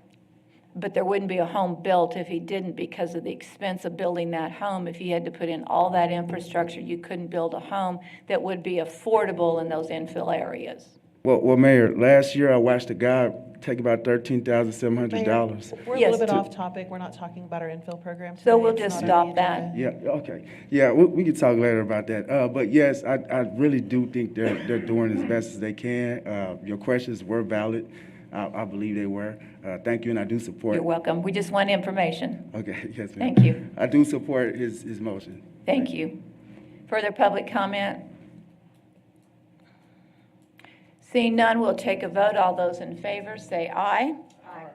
but there wouldn't be a home built if he didn't because of the expense of building that home. If you had to put in all that infrastructure, you couldn't build a home that would be affordable in those infill areas. Well, Mayor, last year I watched a guy take about $13,700. We're a Yes. little bit off topic. We're not talking about our infill program So today. we'll It's just not on the stop that. agenda. Yeah, okay. Yeah, we can talk later about that. But yes, I really do think they're doing as best as they can. Your questions were valid. I believe they were. Thank you, and I do support. You're welcome. We just want information. Okay, yes, ma'am. Thank you. I do support his motion. Thank you. Further public comment? Seeing none, we'll take a vote. All those in favor, say aye. Aye.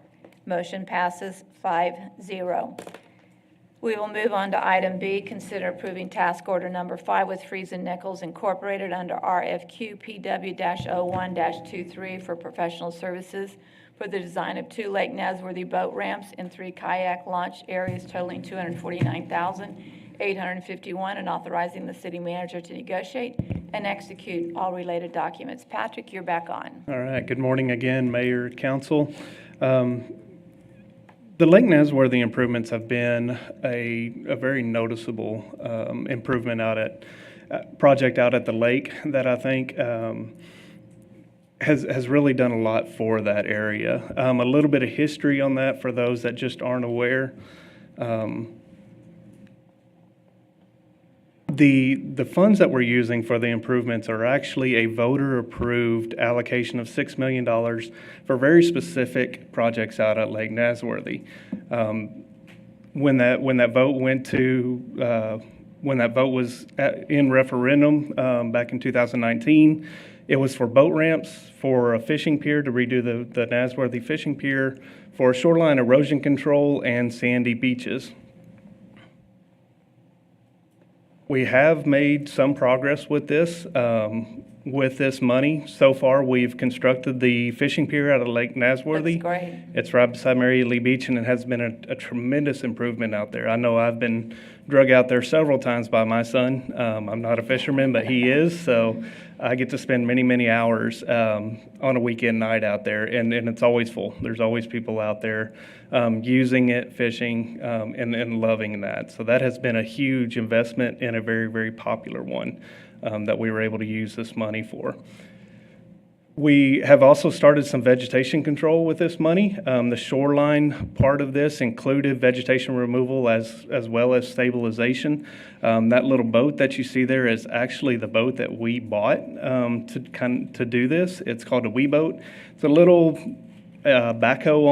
Motion passes 5-0. We will move on to item B, consider approving task order number 5 with Friesen Nichols Incorporated under RFQ PW-01-23 for professional services for the design of 2 Lake Nasworthy boat ramps and 3 kayak launch areas totaling $249,851, and authorizing the city manager to negotiate and execute all related documents. Patrick, you're back on. All right, good morning again, Mayor, Council. The Lake Nasworthy improvements have been a very noticeable improvement project out at the lake that I think has really done a lot for that area. A little bit of history on that for those that just aren't aware. The funds that we're using for the improvements are actually a voter-approved allocation of $6 million for very specific projects out at Lake Nasworthy. When that vote was in referendum back in 2019, it was for boat ramps, for a fishing pier to redo the Nasworthy fishing pier, for shoreline erosion control, and sandy beaches. We have made some progress with this money. So far, we've constructed the fishing pier out of Lake Nasworthy. That's great. It's right beside Mary Lee Beach, and it has been a tremendous improvement out there. I know I've been drug out there several times by my son. I'm not a fisherman, but he is, so I get to spend many, many hours on a weekend night out there, and it's always full. There's always people out there using it, fishing, and loving that. So that has been a huge investment and a very, very popular one that we were able to use this money for. We have also started some vegetation control with this money. The shoreline part of this included vegetation removal as well as stabilization. That little boat that you see there is actually the boat that we bought to do this. It's called a wee boat. It's a little backhoe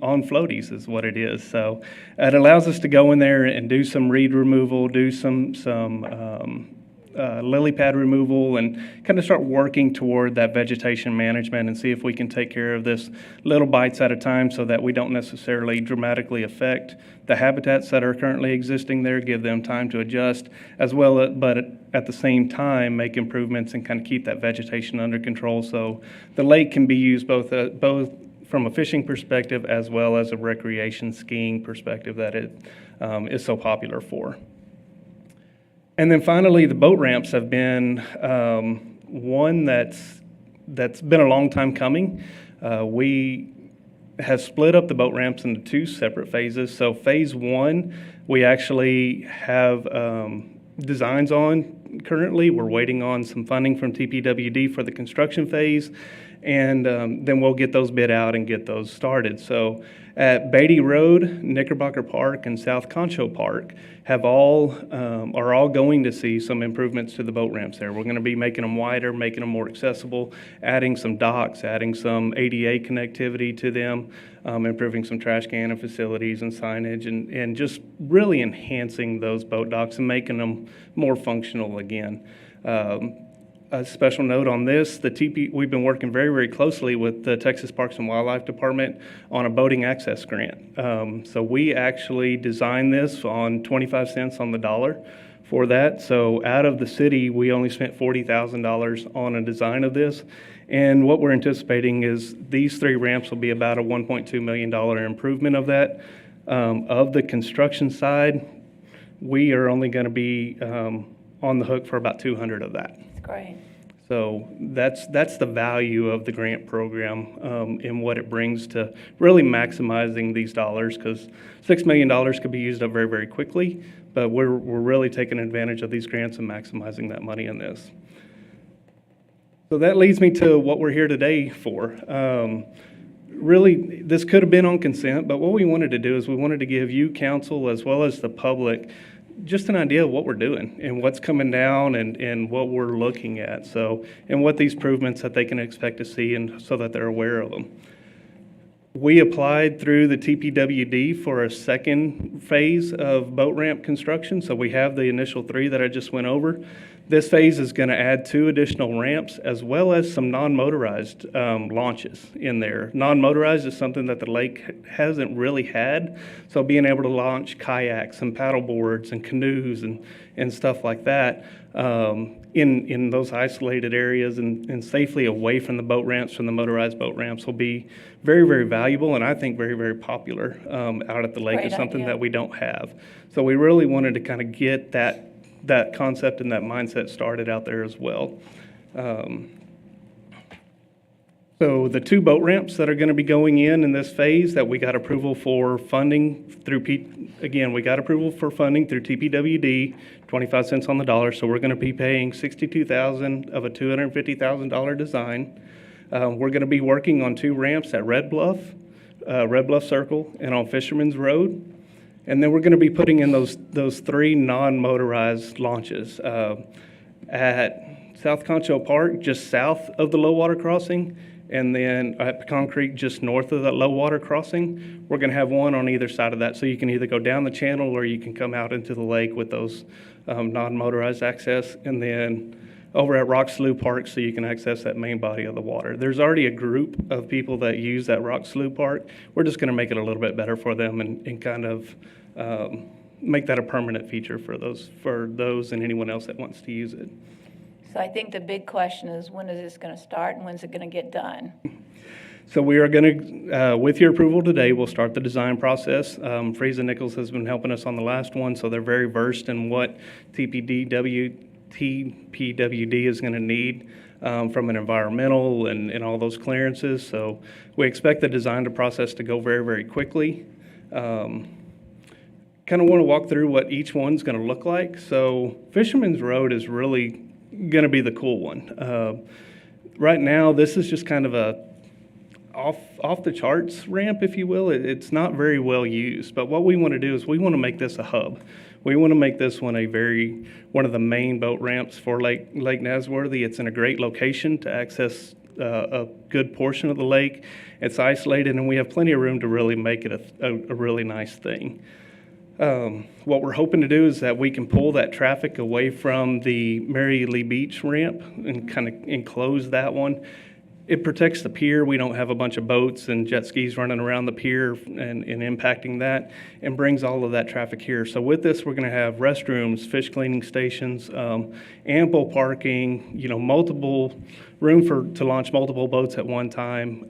on floaties is what it is. So it allows us to go in there and do some reed removal, do some lily pad removal, and kind of start working toward that vegetation management and see if we can take care of this little bites at a time so that we don't necessarily dramatically affect the habitats that are currently existing there, give them time to adjust, but at the same time make improvements and kind of keep that vegetation under control so the lake can be used both from a fishing perspective as well as a recreation skiing perspective that it is so popular for. And then finally, the boat ramps have been one that's been a long time coming. We have split up the boat ramps into 2 separate phases. So phase 1, we actually have designs on currently. We're waiting on some funding from TPWD for the construction phase, and then we'll get those bid out and get those started. So at Beatty Road, Knickerbocker Park, and South Concho Park are all going to see some improvements to the boat ramps there. We're going to be making them wider, making them more accessible, adding some docks, adding some ADA connectivity to them, improving some trash can facilities and signage, and just really enhancing those boat docks and making them more functional again. A special note on this, we've been working very, very closely with the Texas Parks and Wildlife Department on a boating access grant. So we actually designed this on 25 cents on the dollar for that. So out of the city, we only spent $40,000 on a design of this. And what we're anticipating is these 3 ramps will be about a $1.2 million improvement of that. Of the construction side, we are only going to be on the hook for about 200 of that. That's great. So that's the value of the grant program and what it brings to really maximizing these dollars, because $6 million could be used up very, very quickly, but we're really taking advantage of these grants and maximizing that money in this. So that leads me to what we're here today for. Really, this could have been on consent, but what we wanted to do is we wanted to give you, council, as well as the public, just an idea of what we're doing and what's coming down and what we're looking at. So, and what these improvements that they can expect to see, and so that they're aware of them. We applied through the TPWD for a second phase of boat ramp construction. So we have the initial 3 that I just went over. This phase is going to add 2 additional ramps as well as some non-motorized launches in there. Non-motorized is something that the lake hasn't really had. So being able to launch kayaks and paddle boards and canoes and stuff like that in those isolated areas and safely away from the boat ramps, from the motorized boat ramps, will be very, very valuable, and I think very, very popular out at the lake. It's something that we don't have. So we really wanted to kind of get that concept and that mindset started out there as well. So the 2 boat ramps that are going to be going in this phase that we got approval for funding through, we got approval for funding through TPWD, 25 cents on the dollar. So we're going to be paying $62,000 of a $250,000 design. We're going to be working on 2 ramps at Red Bluff Circle, and on Fisherman's Road. And then we're going to be putting in those 3 non-motorized launches at South Concho Park, just south of the low water crossing, and then at Pecan Creek, just north of that low water crossing. We're going to have one on either side of that, so you can either go down the channel or you can come out into the lake with those non-motorized access, and then over at Rock Slough Park, so you can access that main body of the water. There's already a group of people that use that Rock Slough Park. We're just going to make it a little bit better for them and kind of make that a permanent feature for those and anyone else that wants to use it. So I think the big question is, when is this going to start and when's it going to get done? So we are going to, with your approval today, we'll start the design process. Friesen Nichols has been helping us on the last one, so they're very versed in what TPWD is going to need from an environmental and all those clearances. So we expect the design process to go very, very quickly. Kind of want to walk through what each one's going to look like. So Fisherman's Road is really going to be the cool one. Right now, this is just kind of a off the charts ramp, if you will. It's not very well used, but what we want to do is we want to make this a hub. We want to make this one one of the main boat ramps for Lake Nasworthy. It's in a great location to access a good portion of the lake. It's isolated, and we have plenty of room to really make it a really nice thing. What we're hoping to do is that we can pull that traffic away from the Mary Lee Beach ramp and kind of enclose that one. It protects the pier. We don't have a bunch of boats and jet skis running around the pier and impacting that, and brings all of that traffic here. So with this, we're going to have restrooms, fish cleaning stations, ample parking, multiple room to launch multiple boats at one time,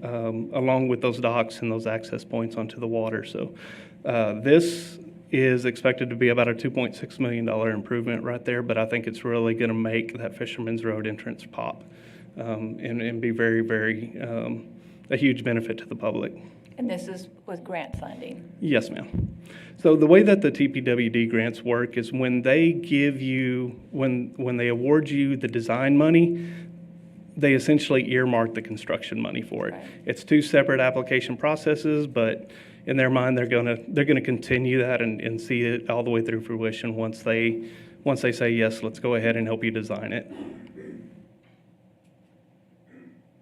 along with those docks and those access points onto the water. So this is expected to be about a $2.6 million improvement right there, but I think it's really going to make that Fisherman's Road entrance pop and be very, very a huge benefit to the public. And this is with grant funding? Yes, ma'am. So the way that the TPWD grants work is when they give you, when they award you the design money, they essentially earmark the construction money for it. Right. It's 2 separate application processes, but in their mind, they're gonna continue that and see it all the way through fruition once they say, yes, let's go ahead and help you design it.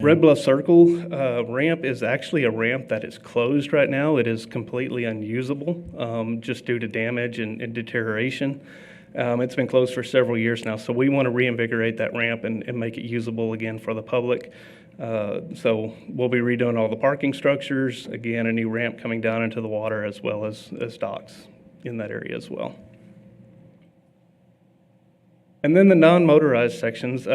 Red Bluff Circle ramp is actually a ramp that is closed right now. It is completely unusable just due to damage and deterioration. It's been closed for several years now, so we want to reinvigorate that ramp and make it usable again for the public. So we'll be redoing all the parking structures, again, a new ramp coming down into the water, as well as docks in that area as well. And then the non-motorized sections.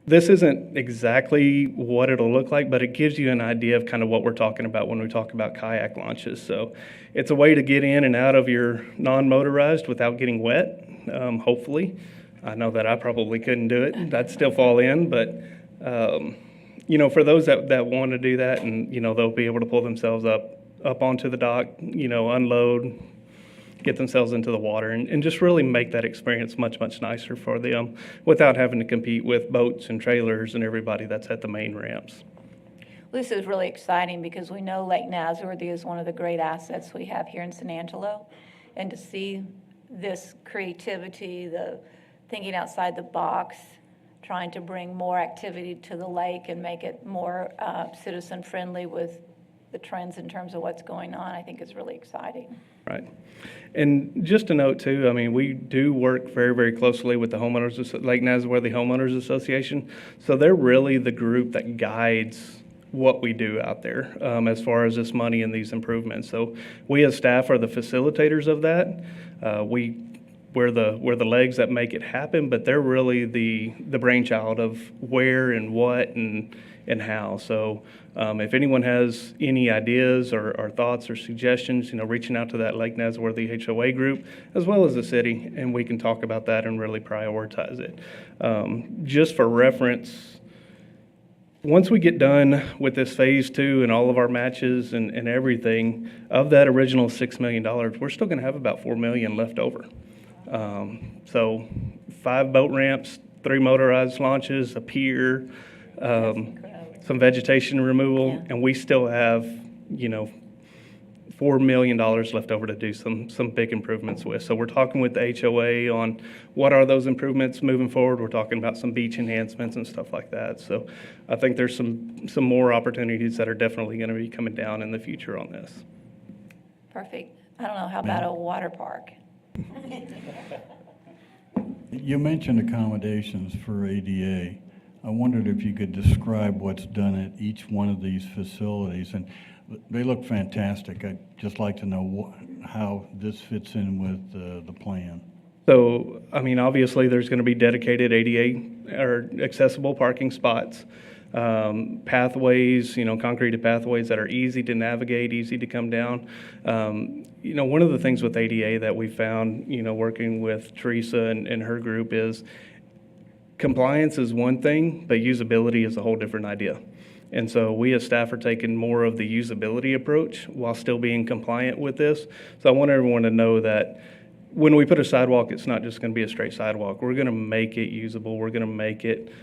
This isn't exactly what it'll look like, but it gives you an idea of kind of what we're talking about when we talk about kayak launches. So it's a way to get in and out of your non-motorized without getting wet, hopefully. I know that I probably couldn't do it. I'd still fall in, but for those that want to do that, and they'll be able to pull themselves up onto the dock, unload, get themselves into the water and just really make that experience much, much nicer for them without having to compete with boats and trailers and everybody that's at the main ramps. This is really exciting because we know Lake Nazareth is one of the great assets we have here in San Angelo. And to see this creativity, the thinking outside the box, trying to bring more activity to the lake and make it more citizen-friendly with the trends in terms of what's going on, I think is really exciting. Right. And just a note too, I mean, we do work very, very closely with the Lake Nazareth Homeowners Association. So they're really the group that guides what we do out there as far as this money and these improvements. So we as staff are the facilitators of that. We're the legs that make it happen, but they're really the brainchild of where and what and how. So if anyone has any ideas or thoughts or suggestions, reaching out to that Lake Nazareth HOA group as well as the city, and we can talk about that and really prioritize it. Just for reference, once we get done with this phase 2 and all of our matches and everything, of that original $6 million, we're still going to have about $4 million left over. So 5 boat ramps, 3 motorized launches, a pier, some vegetation removal, and we still have, $4 million left over to do some big improvements with. So we're talking with the HOA on what are those improvements moving forward. We're talking about some beach enhancements and stuff like that. So I think there's some more opportunities that are definitely going to be coming down in the future on this. Perfect. I don't know, how about a water park? You mentioned accommodations for ADA. I wondered if you could describe what's done at each one of these facilities, and they look fantastic. I'd just like to know how this fits in with the plan. So, I mean, obviously, there's going to be dedicated ADA or accessible parking spots, pathways, concreted pathways that are easy to navigate, easy to come down. One of the things with ADA that we found, working with Teresa and her group is compliance is one thing, but usability is a whole different idea. And so we as staff are taking more of the usability approach while still being compliant with this. So I want everyone to know that when we put a sidewalk, it's not just going to be a straight sidewalk. We're going to make it usable. We're going to make it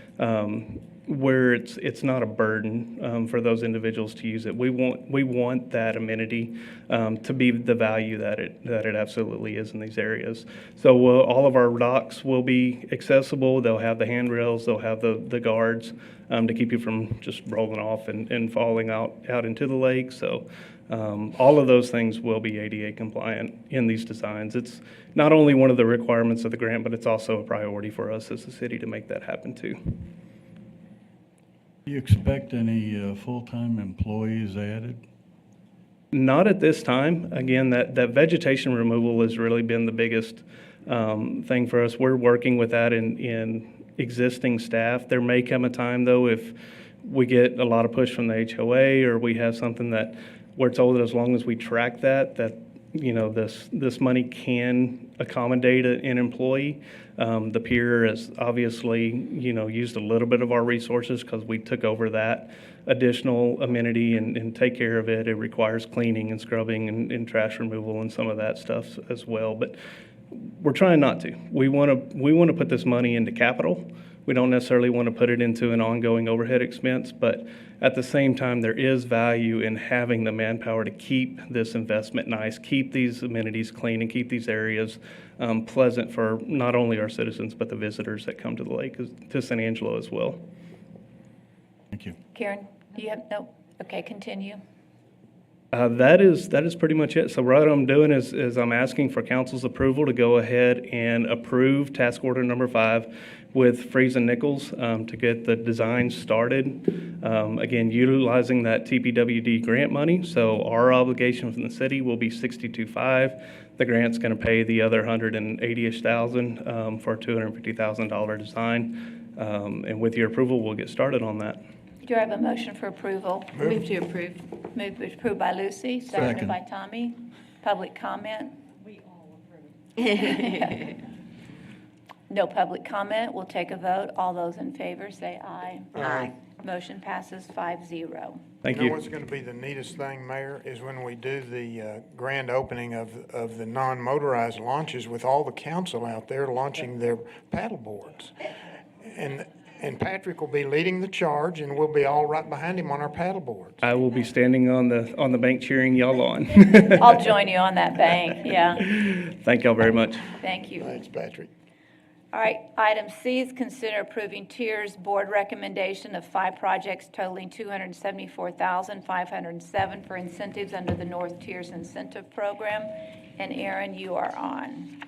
where it's not a burden for those individuals to use it. We want that amenity to be the value that it absolutely is in these areas. So all of our docks will be accessible. They'll have the handrails. They'll have the guards to keep you from just rolling off and falling out into the lake. So all of those things will be ADA compliant in these designs. It's not only one of the requirements of the grant, but it's also a priority for us as a city to make that happen too. Do you expect any full-time employees added? Not at this time. Again, that vegetation removal has really been the biggest thing for us. We're working with that in existing staff. There may come a time, though, if we get a lot of push from the HOA or we have something that we're told that as long as we track that this money can accommodate an employee. The pier has obviously, used a little bit of our resources because we took over that additional amenity and take care of it. It requires cleaning and scrubbing and trash removal and some of that stuff as well. But we're trying not to. We want to put this money into capital. We don't necessarily want to put it into an ongoing overhead expense, but at the same time, there is value in having the manpower to keep this investment nice, keep these amenities clean, and keep these areas pleasant for not only our citizens, but the visitors that come to the lake, to San Angelo as well. Thank you. Karen, do you have, no? Okay, continue. That is pretty much it. So what I'm doing is I'm asking for council's approval to go ahead and approve task order number 5 with Freeze and Nichols to get the design started. Again, utilizing that TPWD grant money. So our obligation from the city will be $62,500. The grant's going to pay the other $180,000-ish for a $250,000 design. And with your approval, we'll get started on that. Do I have a motion for approval? Move to approve. Moved to approve by Lucy, seconded Second. by Tommy. Public comment? No public comment. We'll take a vote. All those in favor, say aye. Aye. Motion passes 5-0. Thank You know you. what's going to be the neatest thing, Mayor, is when we do the grand opening of the non-motorized launches with all the council out there launching their paddle boards. And Patrick will be leading the charge, and we'll be all right behind him on our paddle boards. I will be standing on the bank cheering y'all on. I'll join you on that bank, yeah. Thank y'all very much. Thank you. Thanks, Patrick. All right, item C is consider approving Tiers Board recommendation of 5 projects totaling $274,507 for incentives under the North Tiers Incentive Program. And Aaron, you are on.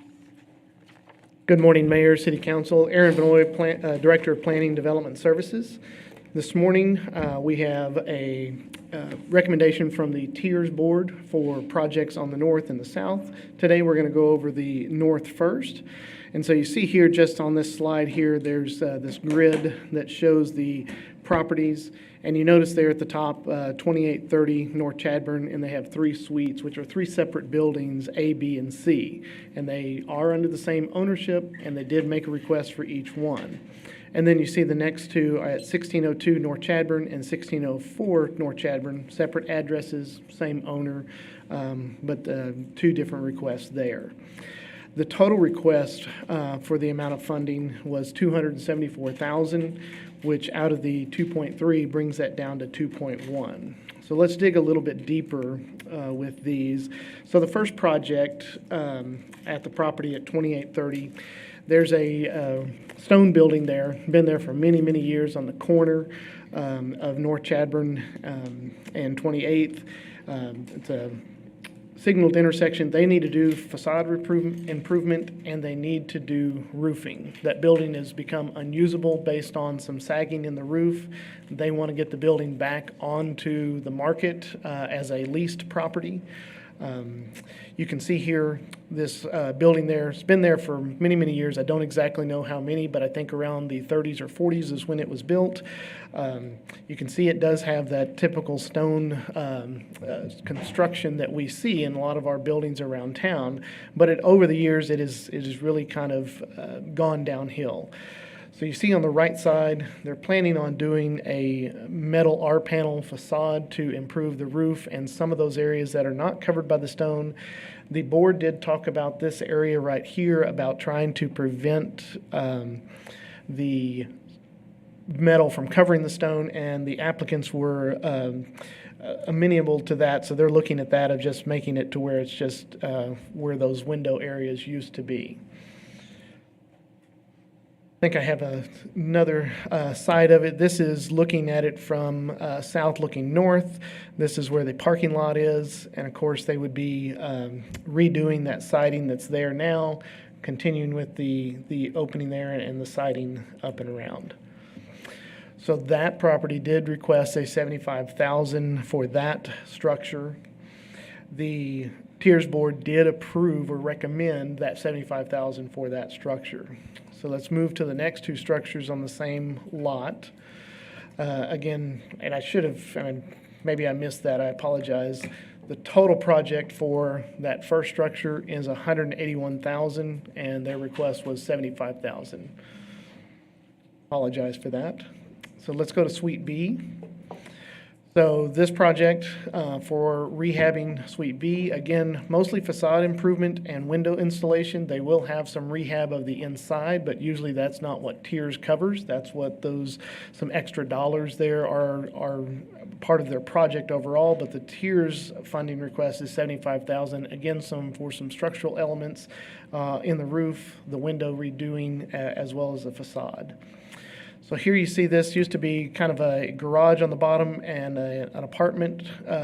Good morning, Mayor, City Council. Aaron Benoit, Director of Planning Development Services. This morning, we have a recommendation from the Tiers Board for projects on the north and the south. Today, we're going to go over the north first. And so you see here, just on this slide here, there's this grid that shows the properties. And you notice there at the top, 2830 North Chadbourn, and they have 3 suites, which are 3 separate buildings, A, B, and C. And they are under the same ownership, and they did make a request for each one. And then you see the next 2 are at 1602 North Chadbourn and 1604 North Chadbourn, separate addresses, same owner, but 2 different requests there. The total request for the amount of funding was $274,000, which out of the 2.3 brings that down to 2.1. So let's dig a little bit deeper with these. So the first project at the property at 2830, there's a stone building there, been there for many, many years on the corner of North Chadbourn and 28th. It's a signaled intersection. They need to do facade improvement, and they need to do roofing. That building has become unusable based on some sagging in the roof. They want to get the building back onto the market as a leased property. You can see here this building there. It's been there for many, many years. I don't exactly know how many, but I think around the 30s or 40s is when it was built. You can see it does have that typical stone construction that we see in a lot of our buildings around town, but over the years it is really kind of gone downhill. So you see on the right side, they're planning on doing a metal R-panel facade to improve the roof and some of those areas that are not covered by the stone. The board did talk about this area right here about trying to prevent the metal from covering the stone, and the applicants were amenable to that, so they're looking at that of just making it to where it's just where those window areas used to be. I think I have another side of it. This is looking at it from south looking north. This is where the parking lot is, and of course they would be redoing that siding that's there now, continuing with the opening there and the siding up and around. So that property did request a $75,000 for that structure. The Tiers Board did approve or recommend that $75,000 for that structure. So let's move to the next 2 structures on the same lot. Again, and I should have, maybe I missed that, I apologize. The total project for that first structure is $181,000, and their request was $75,000. Apologize for that. So let's go to Suite B. So this project for rehabbing Suite B, again, mostly facade improvement and window installation. They will have some rehab of the inside, but usually that's not what Tiers covers. That's what some extra dollars there are part of their project overall, but the Tiers funding request is $75,000. Again, for some structural elements in the roof, the window redoing, as well as the facade. So here you see this used to be kind of a garage on the bottom and an apartment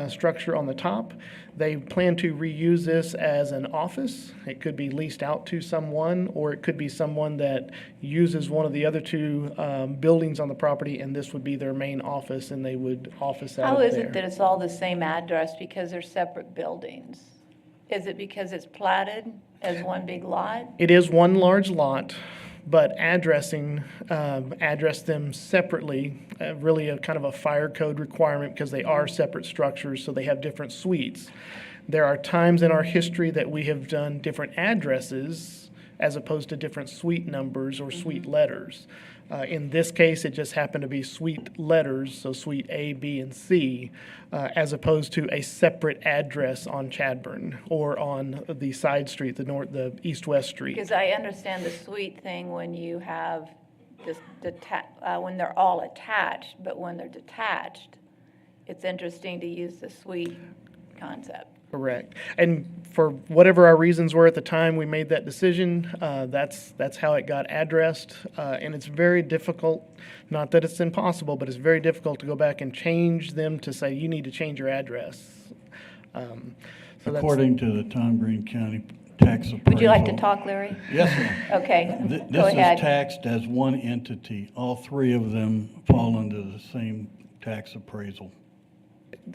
structure on the top. They plan to reuse this as an office. It could be leased out to someone, or it could be someone that uses one of the other 2 buildings on the property, and this would be their main office, and they would office out of How there. is it that it's all the same address because they're separate buildings? Is it because it's platted as one big lot? It is one large lot, but address them separately, really a kind of a fire code requirement because they are separate structures, so they have different suites. There are times in our history that we have done different addresses as opposed to different suite numbers or suite letters. In this case, it just happened to be suite letters, so suite A, B, and C, as opposed to a separate address on Chadburn or on the side street, the east-west street. Because I understand the suite thing when you have just when they're all attached, but when they're detached, it's interesting to use the suite concept. Correct. And for whatever our reasons were at the time we made that decision, that's how it got addressed. And it's very difficult, not that it's impossible, but it's very difficult to go back and change them to say, you need to change your address. According to the Tom Green County tax appraisal. Would you like to talk, Larry? Yes, ma'am. Okay, This go ahead. is taxed as one entity. All three of them fall under the same tax appraisal.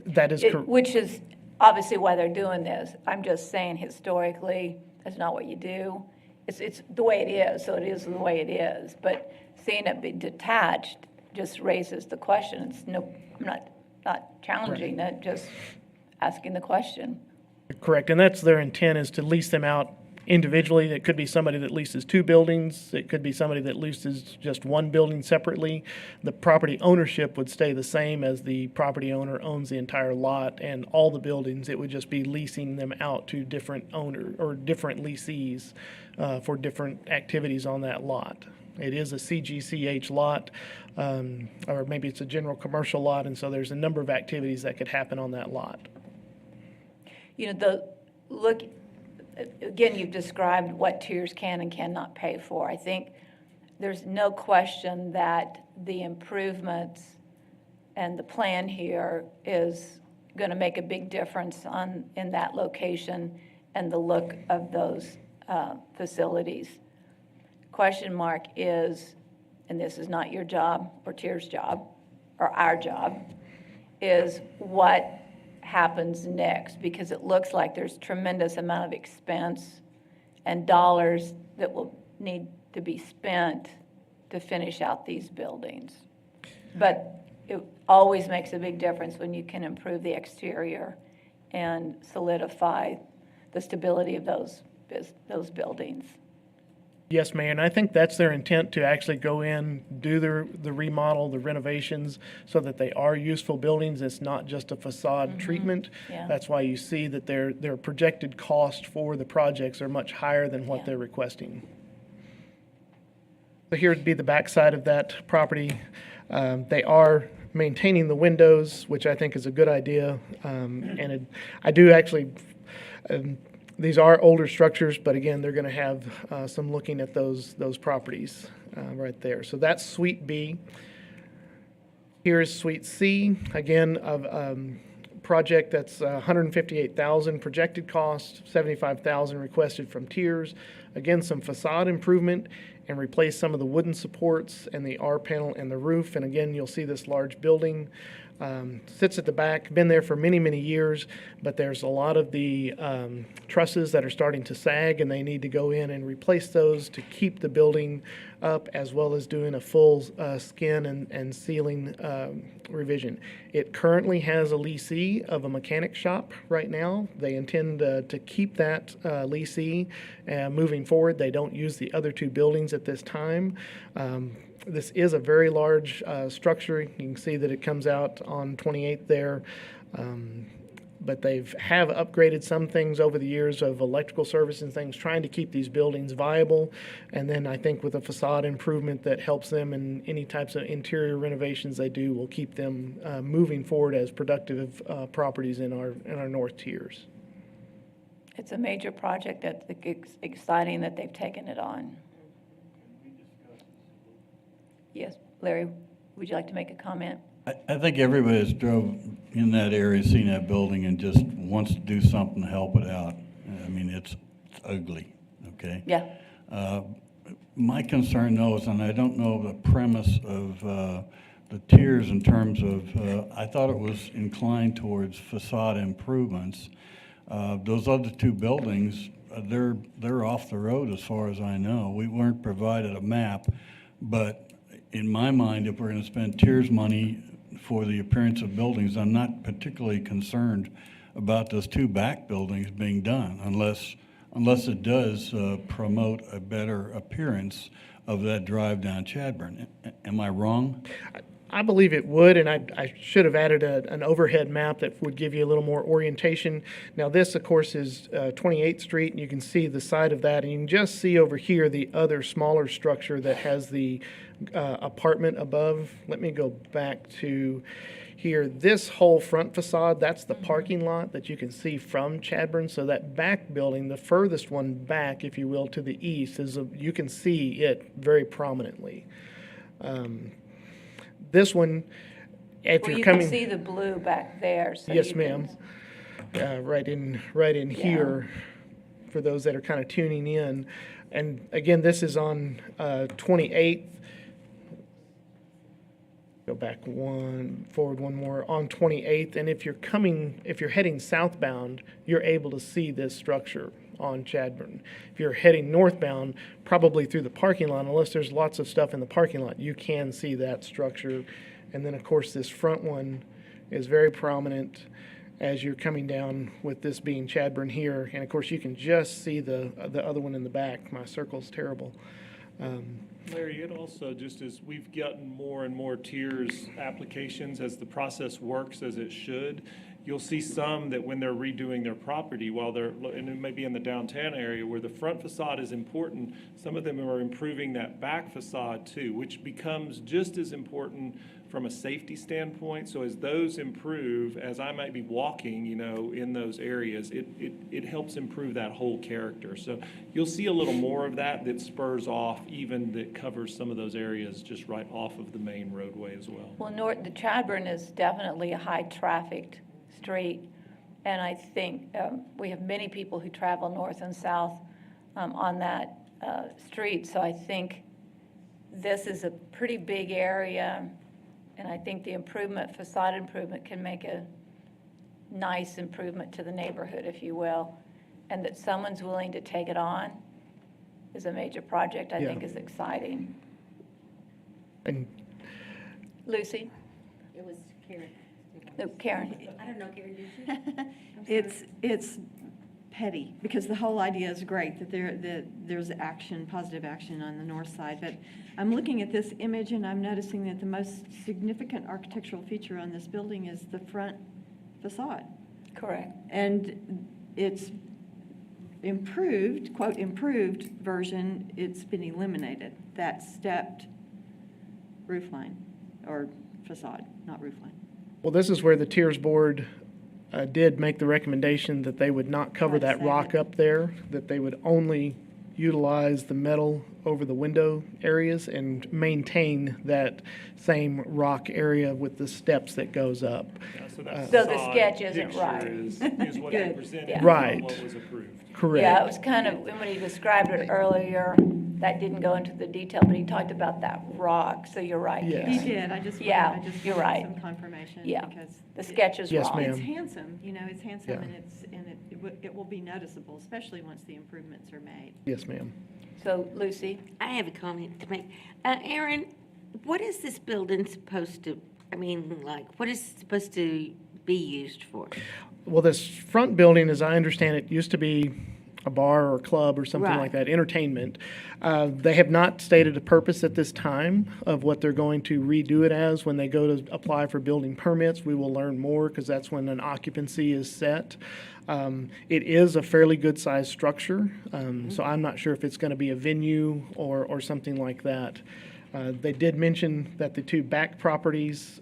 That is correct. Which is obviously why they're doing this. I'm just saying historically, that's not what you do. It's the way it is, so it is the way it is. But seeing it be detached just raises the question. It's I'm not challenging it, just asking the question. Correct, and that's their intent, is to lease them out individually. It could be somebody that leases 2 buildings. It could be somebody that leases just 1 building separately. The property ownership would stay the same as the property owner owns the entire lot and all the buildings. It would just be leasing them out to different owners or different lessees for different activities on that lot. It is a CGCH lot, or maybe it's a general commercial lot, and so there's a number of activities that could happen on that lot. You know, again, you've described what tiers can and cannot pay for. I think there's no question that the improvements and the plan here is going to make a big difference in that location and the look of those facilities. Question mark is, and this is not your job or Tier's job or our job, is what happens next, because it looks like there's tremendous amount of expense and dollars that will need to be spent to finish out these buildings. But it always makes a big difference when you can improve the exterior and solidify the stability of those buildings. Yes, Mayor, and I think that's their intent, to actually go in, do the remodel, the renovations, so that they are useful buildings. It's not just a facade treatment. Yeah. That's why you see that their projected cost for the projects are much higher than what they're requesting. So here would be the backside of that property. They are maintaining the windows, which I think is a good idea. I do actually... these are older structures, but again, they're going to have some looking at those properties right there. So that's Suite B. Here is Suite C. Again, a project that's $158,000 projected cost, $75,000 requested from Tiers. Again, some facade improvement and replace some of the wooden supports and the R panel and the roof. And again, you'll see this large building. Sits at the back, been there for many, many years, but there's a lot of the trusses that are starting to sag, and they need to go in and replace those to keep the building up, as well as doing a full skin and ceiling revision. It currently has a leasee of a mechanic shop right now. They intend to keep that leasee moving forward. They don't use the other 2 buildings at this time. This is a very large structure. You can see that it comes out on 28th there. But they have upgraded some things over the years of electrical service and things, trying to keep these buildings viable. And then I think with a facade improvement that helps them in any types of interior renovations they do, will keep them moving forward as productive properties in our north tiers. It's a major project that's exciting that they've taken it on. Yes, Larry, would you like to make a comment? I think everybody that's drove in that area, seen that building, and just wants to do something to help it out. I mean, it's ugly, okay? Yeah. My concern, though, is, and I don't know the premise of the tiers in terms of, I thought it was inclined towards facade improvements. Those other 2 buildings, they're off the road as far as I know. We weren't provided a map, but in my mind, if we're going to spend Tiers money for the appearance of buildings, I'm not particularly concerned about those 2 back buildings being done, unless unless it does promote a better appearance of that drive down Chadburn. Am I wrong? I believe it would, and I should have added an overhead map that would give you a little more orientation. Now, this, of course, is 28th Street, and you can see the side of that, and you can just see over here the other smaller structure that has the apartment above. Let me go back to here. This whole front facade, that's the parking lot that you can see from Chadburn. So that back building, the furthest one back, if you will, to the east, you can see it very prominently. This one, if Well, you're you coming. can see the blue back there. So Yes, you ma'am. Right in Yeah. here, for those that are kind of tuning in. And again, this is on 28th. Go back forward one more, on 28th. And if you're heading southbound, you're able to see this structure on Chadburn. If you're heading northbound, probably through the parking lot, unless there's lots of stuff in the parking lot, you can see that structure. And then, of course, this front one is very prominent as you're coming down, with this being Chadburn here. And, of course, you can just see the other one in the back. My circle's terrible. Larry, it also, just as we've gotten more and more tiers applications, as the process works as it should, you'll see some that when they're redoing their property, and it may be in the downtown area where the front facade is important, some of them are improving that back facade too, which becomes just as important from a safety standpoint. So as those improve, as I might be walking, in those areas, it helps improve that whole character. So you'll see a little more of that spurs off, even that covers some of those areas just right off of the main roadway as well. Well, the Chadburn is definitely a high-trafficked street, and I think we have many people who travel north and south on that street, so I think this is a pretty big area, and I think the facade improvement can make a nice improvement to the neighborhood, if you will, and that someone's willing to take it on is a major project, I think is exciting. And Lucy? It was Karen. No, Karen. I don't know, Karen, did you? It's petty, because the whole idea is great, that there's action, positive action on the north side. But I'm looking at this image and I'm noticing that the most significant architectural feature on this building is the front facade. Correct. And it's improved, quote, improved version, it's been eliminated. That stepped roof line, or facade, not roof line. Well, this is where the Tiers Board did make the recommendation that they would not cover that rock up there, that they would only utilize the metal over the window areas and maintain that same rock area with the steps that goes up. So that So the facade sketch isn't picture right. is what they presented, Yeah. not Right. what was approved. Correct. Yeah, it was kind of, when he described it earlier, that didn't go into the detail, but he talked about that rock, so you're right. Yes. He Karen. did, I just Yeah, wanted you're right. some confirmation. Yeah, Because the sketch is Yes, wrong. ma'am. it's handsome, it's handsome, Yeah. and it will be noticeable, especially once the improvements are made. Yes, ma'am. So, Lucy? I have a comment to make. Aaron, what is this building supposed to, what is it supposed to be used for? Well, this front building, as I understand it, used to be a bar or club or something Right. like that, entertainment. They have not stated a purpose at this time of what they're going to redo it as. When they go to apply for building permits, we will learn more, because that's when an occupancy is set. It is a fairly good-sized structure, so I'm not sure if it's going to be a venue or something like that. They did mention that the two back properties,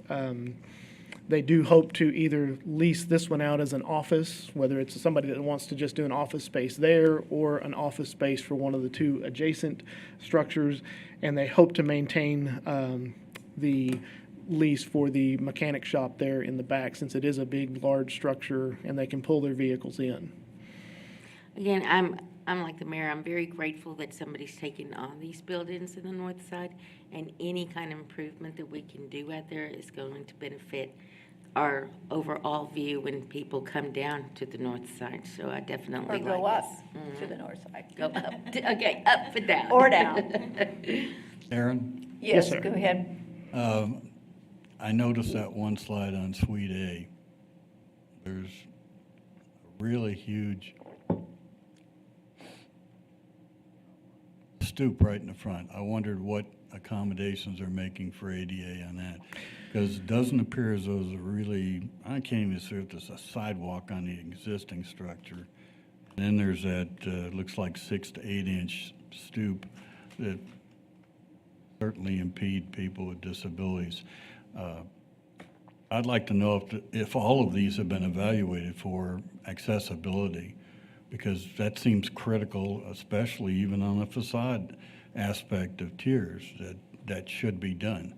they do hope to either lease this one out as an office, whether it's somebody that wants to just do an office space there or an office space for one of the two adjacent structures. And they hope to maintain the lease for the mechanic shop there in the back, since it is a big, large structure and they can pull their vehicles in. Again, I'm like the mayor, I'm very grateful that somebody's taking on these buildings in the north side, and any kind of improvement that we can do out there is going to benefit our overall view when people come down to the north side, so I definitely Or like go up this. to the north side. Go up, okay, up and down. Or down. Aaron, Yes, sir. go ahead. I noticed that one slide on Suite A. There's a really huge stoop right in the front. I wondered what accommodations they're making for ADA on that. Because it doesn't appear as though there's a really, I can't even see if there's a sidewalk on the existing structure. And then there's that, looks like 6 to 8 inch stoop that certainly impede people with disabilities. I'd like to know if all of these have been evaluated for accessibility, because that seems critical, especially even on the facade aspect of tiers, that should be done.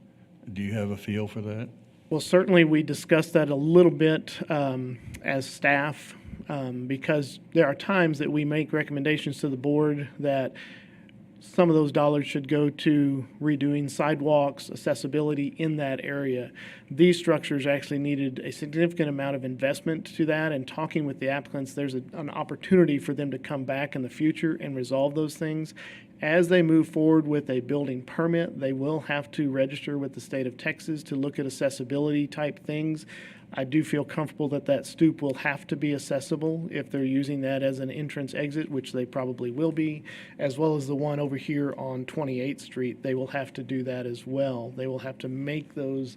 Do you have a feel for that? Well, certainly we discussed that a little bit as staff because there are times that we make recommendations to the board that some of those dollars should go to redoing sidewalks, accessibility in that area. These structures actually needed a significant amount of investment to that, and talking with the applicants, there's an opportunity for them to come back in the future and resolve those things. As they move forward with a building permit, they will have to register with the state of Texas to look at accessibility type things. I do feel comfortable that that stoop will have to be accessible if they're using that as an entrance exit, which they probably will be, as well as the one over here on 28th Street. They will have to do that as well. They will have to make those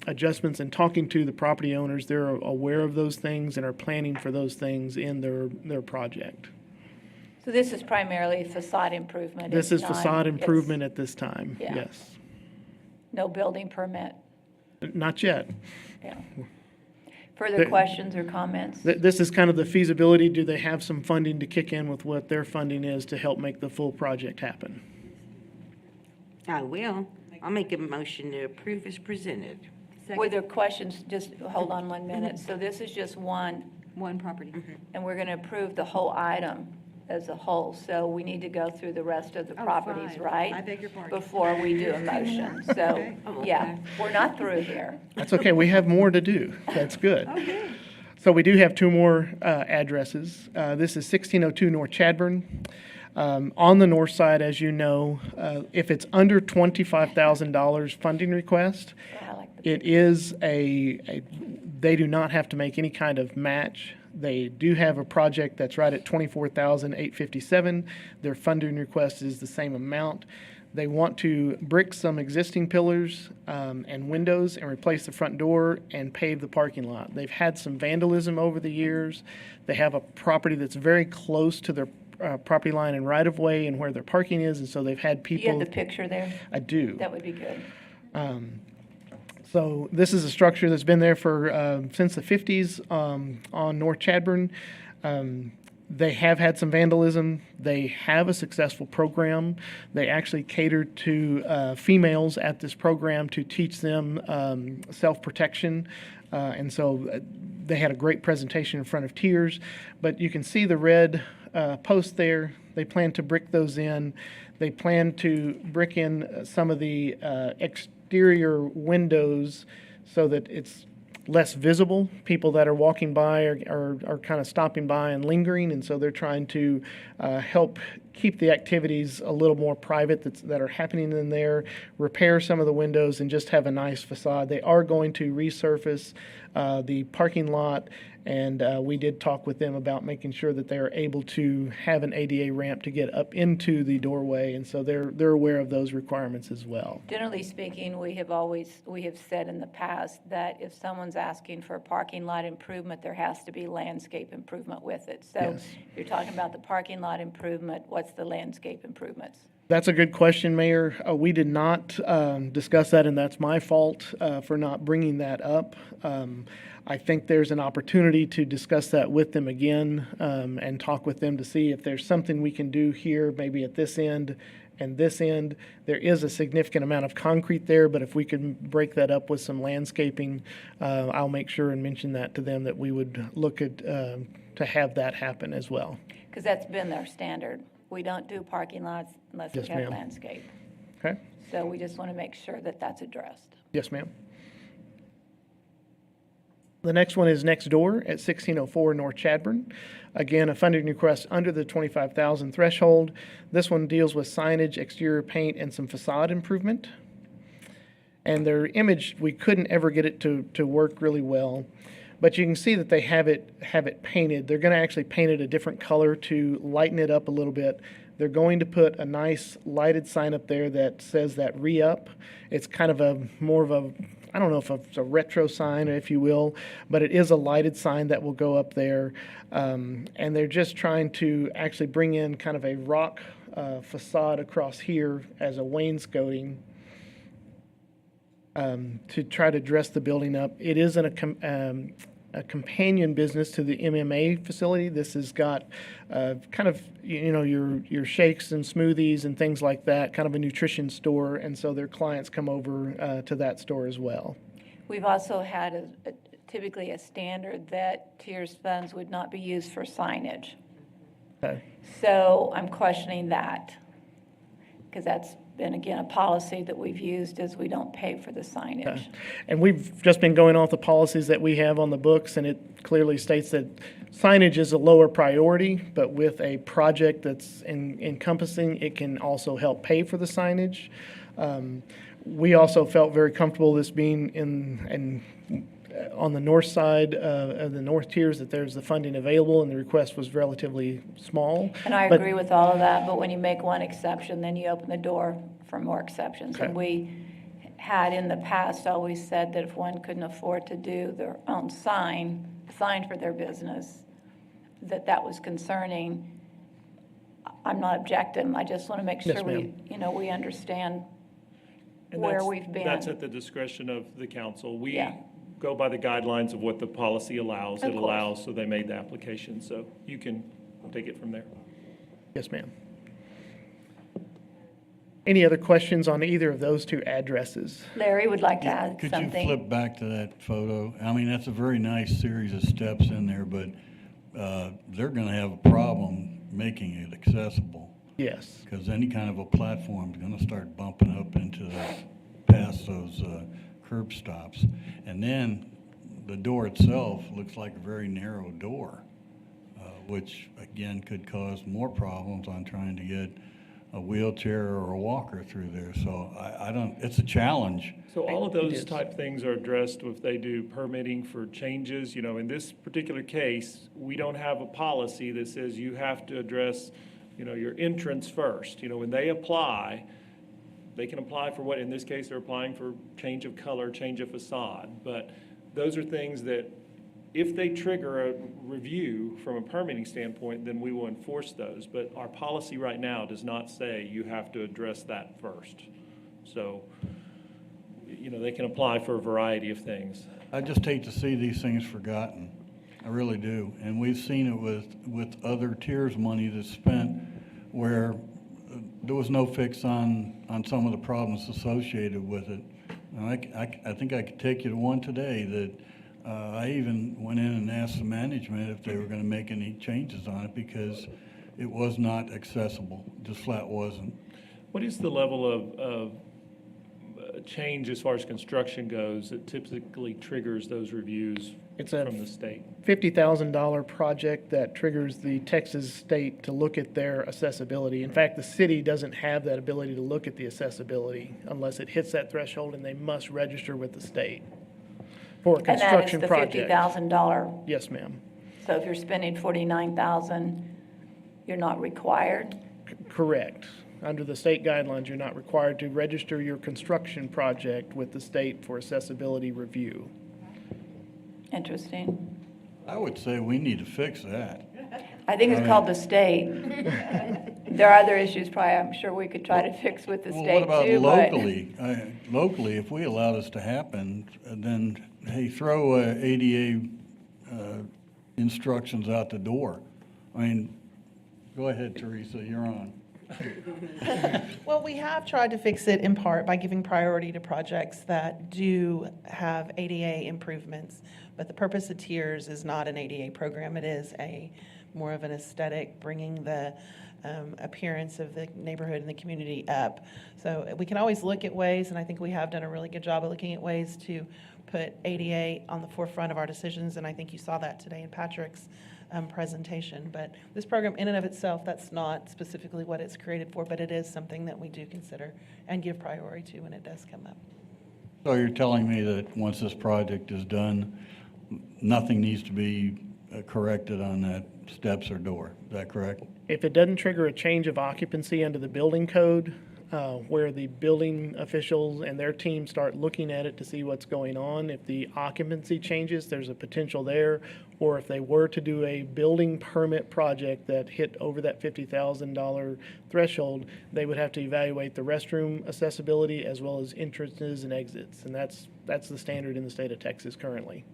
adjustments, and talking to the property owners, they're aware of those things and are planning for those things in their project. So this is primarily facade improvement? This It's is not- facade it's improvement at this time, Yeah. yes. No building permit? Not yet. Yeah. Further questions or comments? This is kind of the feasibility. Do they have some funding to kick in with what their funding is to help make the full project happen? I will. I'll make a motion to approve as presented. Were there questions? Just hold on 1 minute. So this is just one, property. and we're going to approve the whole item as a whole. So we need to go through the rest of the properties, fine. right? I beg your pardon. Before we do a motion. So, Okay. yeah, we're not through here. That's okay. We have more to do. That's good. Okay. So we do have two more addresses. This is 1602 North Chadburn. On the north side, as you know, if it's under $25,000 funding request, I like the it is they do not have to make any kind of match. They do have a project that's right at $24,857. Their funding request is the same amount. They want to brick some existing pillars and windows and replace the front door and pave the parking lot. They've had some vandalism over the years. They have a property that's very close to their property line and right-of-way and where their parking is, and so they've had Do you people. have the picture there? I do. That would be good. So this is a structure that's been there for since the 50s on North Chadburn. They have had some vandalism. They have a successful program. They actually catered to females at this program to teach them self-protection. And so they had a great presentation in front of tiers. But you can see the red posts there. They plan to brick those in. They plan to brick in some of the exterior windows so that it's less visible. People that are walking by are kind of stopping by and lingering, and so they're trying to help keep the activities a little more private that are happening in there, repair some of the windows, and just have a nice facade. They are going to resurface the parking lot, and we did talk with them about making sure that they are able to have an ADA ramp to get up into the doorway, and so they're aware of those requirements as well. Generally speaking, we have said in the past that if someone's asking for a parking lot improvement, there has to be landscape improvement with it. So Yes. you're talking about the parking lot improvement, what's the landscape improvements? That's a good question, Mayor. We did not discuss that, and that's my fault for not bringing that up. I think there's an opportunity to discuss that with them again and talk with them to see if there's something we can do here, maybe at this end and this end. There is a significant amount of concrete there, but if we could break that up with some landscaping, I'll make sure and mention that to them, that we would look at to have that happen as well. Because that's been their standard. We don't do parking lots unless we Yes, have ma'am. landscape. Okay? So we just want to make sure that that's addressed. Yes, ma'am. The next one is next door at 1604 North Chadburn. Again, a funding request under the $25,000 threshold. This one deals with signage, exterior paint, and some facade improvement. And their image, we couldn't ever get it to work really well. But you can see that they have it painted. They're going to actually paint it a different color to lighten it up a little bit. They're going to put a nice lighted sign up there that says that re-up. It's kind of more of a, I don't know if it's a retro sign, if you will, but it is a lighted sign that will go up there. And they're just trying to actually bring in kind of a rock facade across here as a wainscoting to try to dress the building up. It is a companion business to the MMA facility. This has got kind of, your shakes and smoothies and things like that, kind of a nutrition store, and so their clients come over to that store as well. We've also had typically a standard that Tiers funds would not be used for signage. Okay. So I'm questioning that, because that's been, again, a policy that we've used, is we don't pay for the signage. Okay. And we've just been going off the policies that we have on the books, and it clearly states that signage is a lower priority, but with a project that's encompassing, it can also help pay for the signage. We also felt very comfortable this being on the north side of the north tiers, that there's the funding available, and the request was relatively small. And I But- agree with all of that, but when you make one exception, then you open the door for more exceptions. Okay. And we had in the past always said that if one couldn't afford to do their own sign for their business, that was concerning. I'm not objecting, I just want to make Yes, sure we understand And where that's- we've been. That's at the discretion of the council. We Yeah. go by the guidelines of what the policy allows. Of It course. allows, so they made the application, so you can take it from there. Yes, ma'am. Any other questions on either of those two addresses? Larry would like to add Could something. you flip back to that photo? I mean, that's a very nice series of steps in there, but they're going to have a problem making it accessible. Yes. Because any kind of a platform is going to start bumping up into past those curb stops. And then the door itself looks like a very narrow door, which again could cause more problems on trying to get a wheelchair or a walker through there. So I don't, it's a challenge. So all of It those is. type things are addressed if they do permitting for changes. In this particular case, we don't have a policy that says you have to address, your entrance first. When they apply, they can apply for what, in this case, they're applying for change of color, change of facade. But those are things that, if they trigger a review from a permitting standpoint, then we will enforce those. But our policy right now does not say you have to address that first. So, they can apply for a variety of things. I just hate to see these things forgotten. I really do. And we've seen it with other tiers money that's spent where there was no fix on some of the problems associated with it. And I think I could take you to one today that I even went in and asked the management if they were going to make any changes on it because it was not accessible, just flat wasn't. What is the level of change as far as construction goes that typically triggers those reviews It's a from the state? $50,000 project that triggers the Texas state to look at their accessibility. In fact, the city doesn't have that ability to look at the accessibility unless it hits that threshold, and they must register with the state for a And that is construction the project. $50,000. Yes, ma'am. So if you're spending $49,000, you're not required? Correct. Under the state guidelines, you're not required to register your construction project with the state for accessibility review. Interesting. I would say we need to fix that. I think it's called the state. There are other issues probably, I'm sure we could try to fix with the Well, state what too, about but. locally? Locally, if we allow this to happen, then, hey, throw ADA instructions out the door. I mean, go ahead, Teresa, you're on. Well, we have tried to fix it in part by giving priority to projects that do have ADA improvements. But the purpose of Tiers is not an ADA program. It is more of an aesthetic, bringing the appearance of the neighborhood and the community up. So we can always look at ways, and I think we have done a really good job of looking at ways to put ADA on the forefront of our decisions, and I think you saw that today in Patrick's presentation. But this program in and of itself, that's not specifically what it's created for, but it is something that we do consider and give priority to when it does come up. So you're telling me that once this project is done, nothing needs to be corrected on that steps or door, is that correct? If it doesn't trigger a change of occupancy under the building code, where the building officials and their team start looking at it to see what's going on, if the occupancy changes, there's a potential there. Or if they were to do a building permit project that hit over that $50,000 threshold, they would have to evaluate the restroom accessibility as well as entrances and exits. And that's the standard in the state of Texas currently.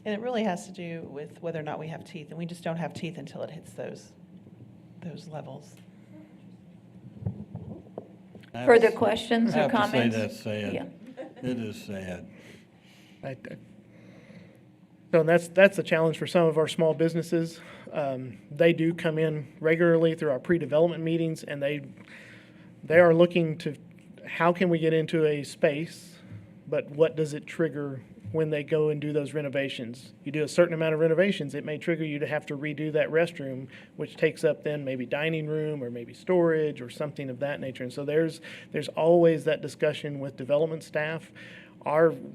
And it really has to do with whether or not we have teeth, and we just don't have teeth until it hits those levels. Further questions or comments? I have to say that's sad. Yeah. It is sad. So that's the challenge for some of our small businesses. They do come in regularly through our pre-development meetings, and they are looking to how can we get into a space, but what does it trigger when they go and do those renovations? You do a certain amount of renovations, it may trigger you to have to redo that restroom, which takes up then maybe dining room or maybe storage or something of that nature. And so there's always that discussion with development staff.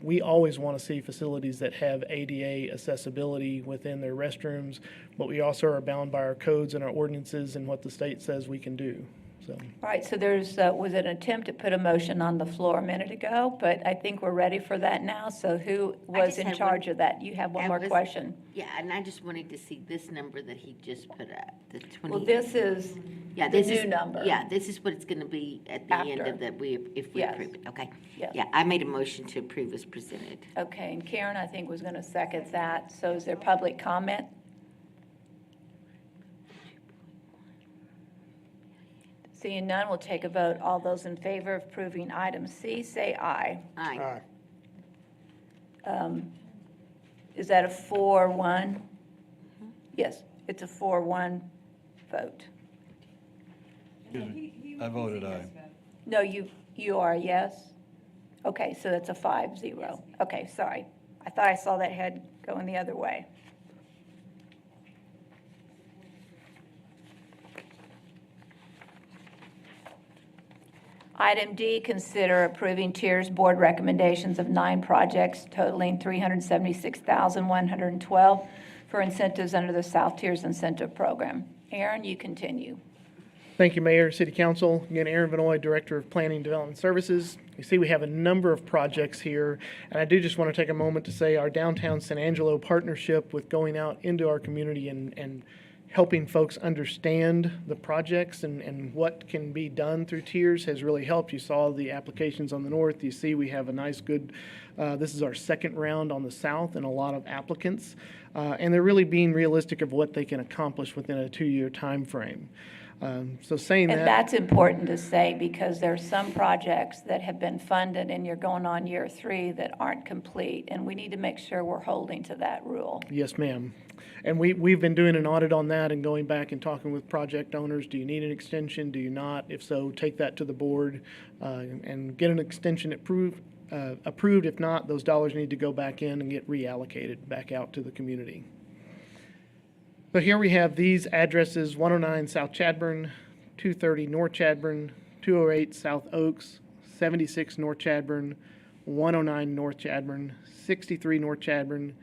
We always want to see facilities that have ADA accessibility within their restrooms, but we also are bound by our codes and our ordinances and what the state says we can do. So, All right, so there's, was an attempt to put a motion on the floor a minute ago, but I think we're ready for that now. So who was just in had charge one- of that? You have one more question? Yeah, and I just wanted to see this number that he just put up, the 20. Well, this is Yeah, the this is new number. Yeah, this is what it's going to be at the end After. of that, if we Yes. approve it, okay? Yes. Yeah, I made a motion to approve as presented. Okay, and Karen, I think, was going to second that. So is there public comment? Seeing none, we'll take a vote. All those in favor of approving item C, say aye. Aye. Is that a 4-1? Yes, it's a 4-1 vote. I voted aye. No, you are a yes? Okay, so that's a 5-0. Okay, sorry. I thought I saw that head going the other way. Item D, consider approving Tiers Board recommendations of 9 projects totaling $376,112 for incentives under the South Tiers Incentive Program. Aaron, you continue. thank you, Mayor, City Council. Again, Aaron Vanoy, Director of Planning and Development Services. You see, we have a number of projects here, and I do just want to take a moment to say our downtown San Angelo partnership with going out into our community and helping folks understand the projects and what can be done through tiers has really helped. You saw the applications on the north. You see we have a nice, good, this is our second round on the south and a lot of applicants. And they're really being realistic of what they can accomplish within a 2-year time frame. So saying And that. that's important to say because there are some projects that have been funded and you're going on year 3 that aren't complete. And we need to make sure we're holding to that rule. Yes, ma'am. And we've been doing an audit on that and going back and talking with project owners. Do you need an extension? Do you not? If so, take that to the board and get an extension approved. If not, those dollars need to go back in and get reallocated back out to the community. So here we have these addresses: 109 South Chadburn, 230 North Chadburn, 208 South Oaks, 76 North Chadburn, 109 North Chadburn, 63 North Chadburn,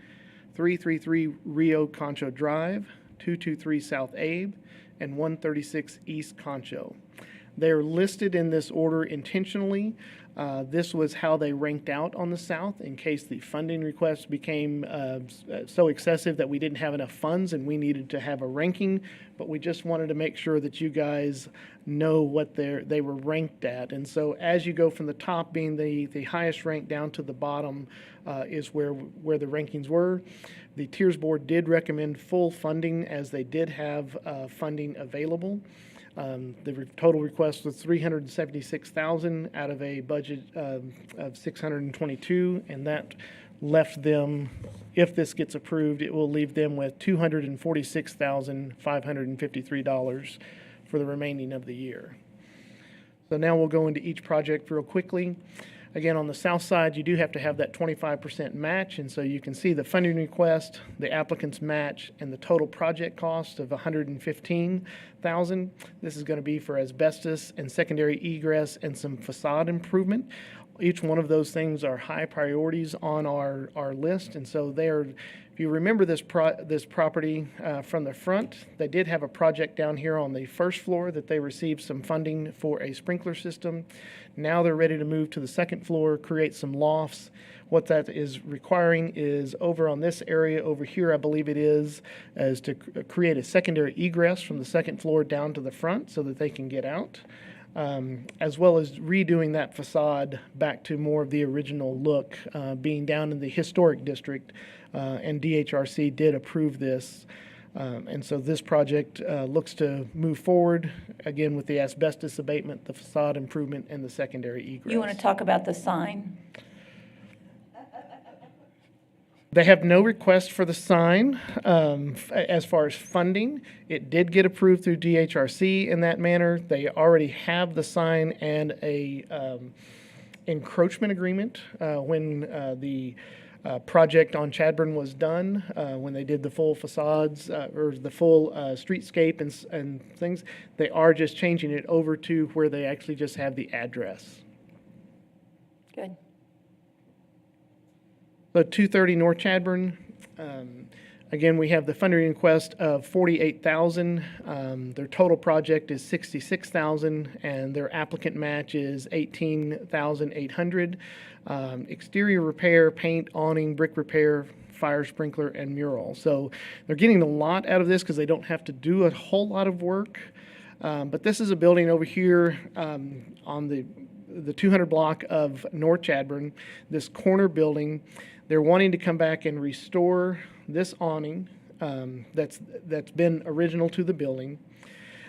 333 Rio Concho Drive, 223 South Abe, and 136 East Concho. They're listed in this order intentionally. This was how they ranked out on the south in case the funding requests became so excessive that we didn't have enough funds and we needed to have a ranking. But we just wanted to make sure that you guys know what they were ranked at. And so as you go from the top being the highest rank down to the bottom is where the rankings were. The Tiers Board did recommend full funding as they did have funding available. The total request was $376,000 out of a budget of $622, and that left them, if this gets approved, it will leave them with $246,553 for the remaining of the year. So now we'll go into each project real quickly. Again, on the south side, you do have to have that 25% match, and so you can see the funding request, the applicant's match, and the total project cost of $115,000. This is going to be for asbestos and secondary egress and some facade improvement. each one of those things are high priorities on our list, and so they're, if you remember this property from the front, they did have a project down here on the first floor that they received some funding for a sprinkler system. Now they're ready to move to the second floor, create some lofts. What that is requiring is over on this area over here, I believe it is to create a secondary egress from the second floor down to the front so that they can get out. As well as redoing that facade back to more of the original look, being down in the historic district, and DHRC did approve this. And so this project looks to move forward, again, with the asbestos abatement, the facade improvement, and the secondary egress. You want to talk about the sign? They have no request for the sign. As far as funding, it did get approved through DHRC in that manner. They already have the sign and a encroachment agreement when the project on Chadburn was done, when they did the full facades or the full streetscape and things. They are just changing it over to where they actually just have the address. Good. So 230 North Chadburn, again, we have the funding request of $48,000. Their total project is $66,000, and their applicant match is $18,800. Exterior repair, paint, awning, brick repair, fire sprinkler, and mural. So they're getting a lot out of this because they don't have to do a whole lot of work. But this is a building over here on the 200 block of North Chadburn, this corner building. They're wanting to come back and restore this awning that's been original to the building.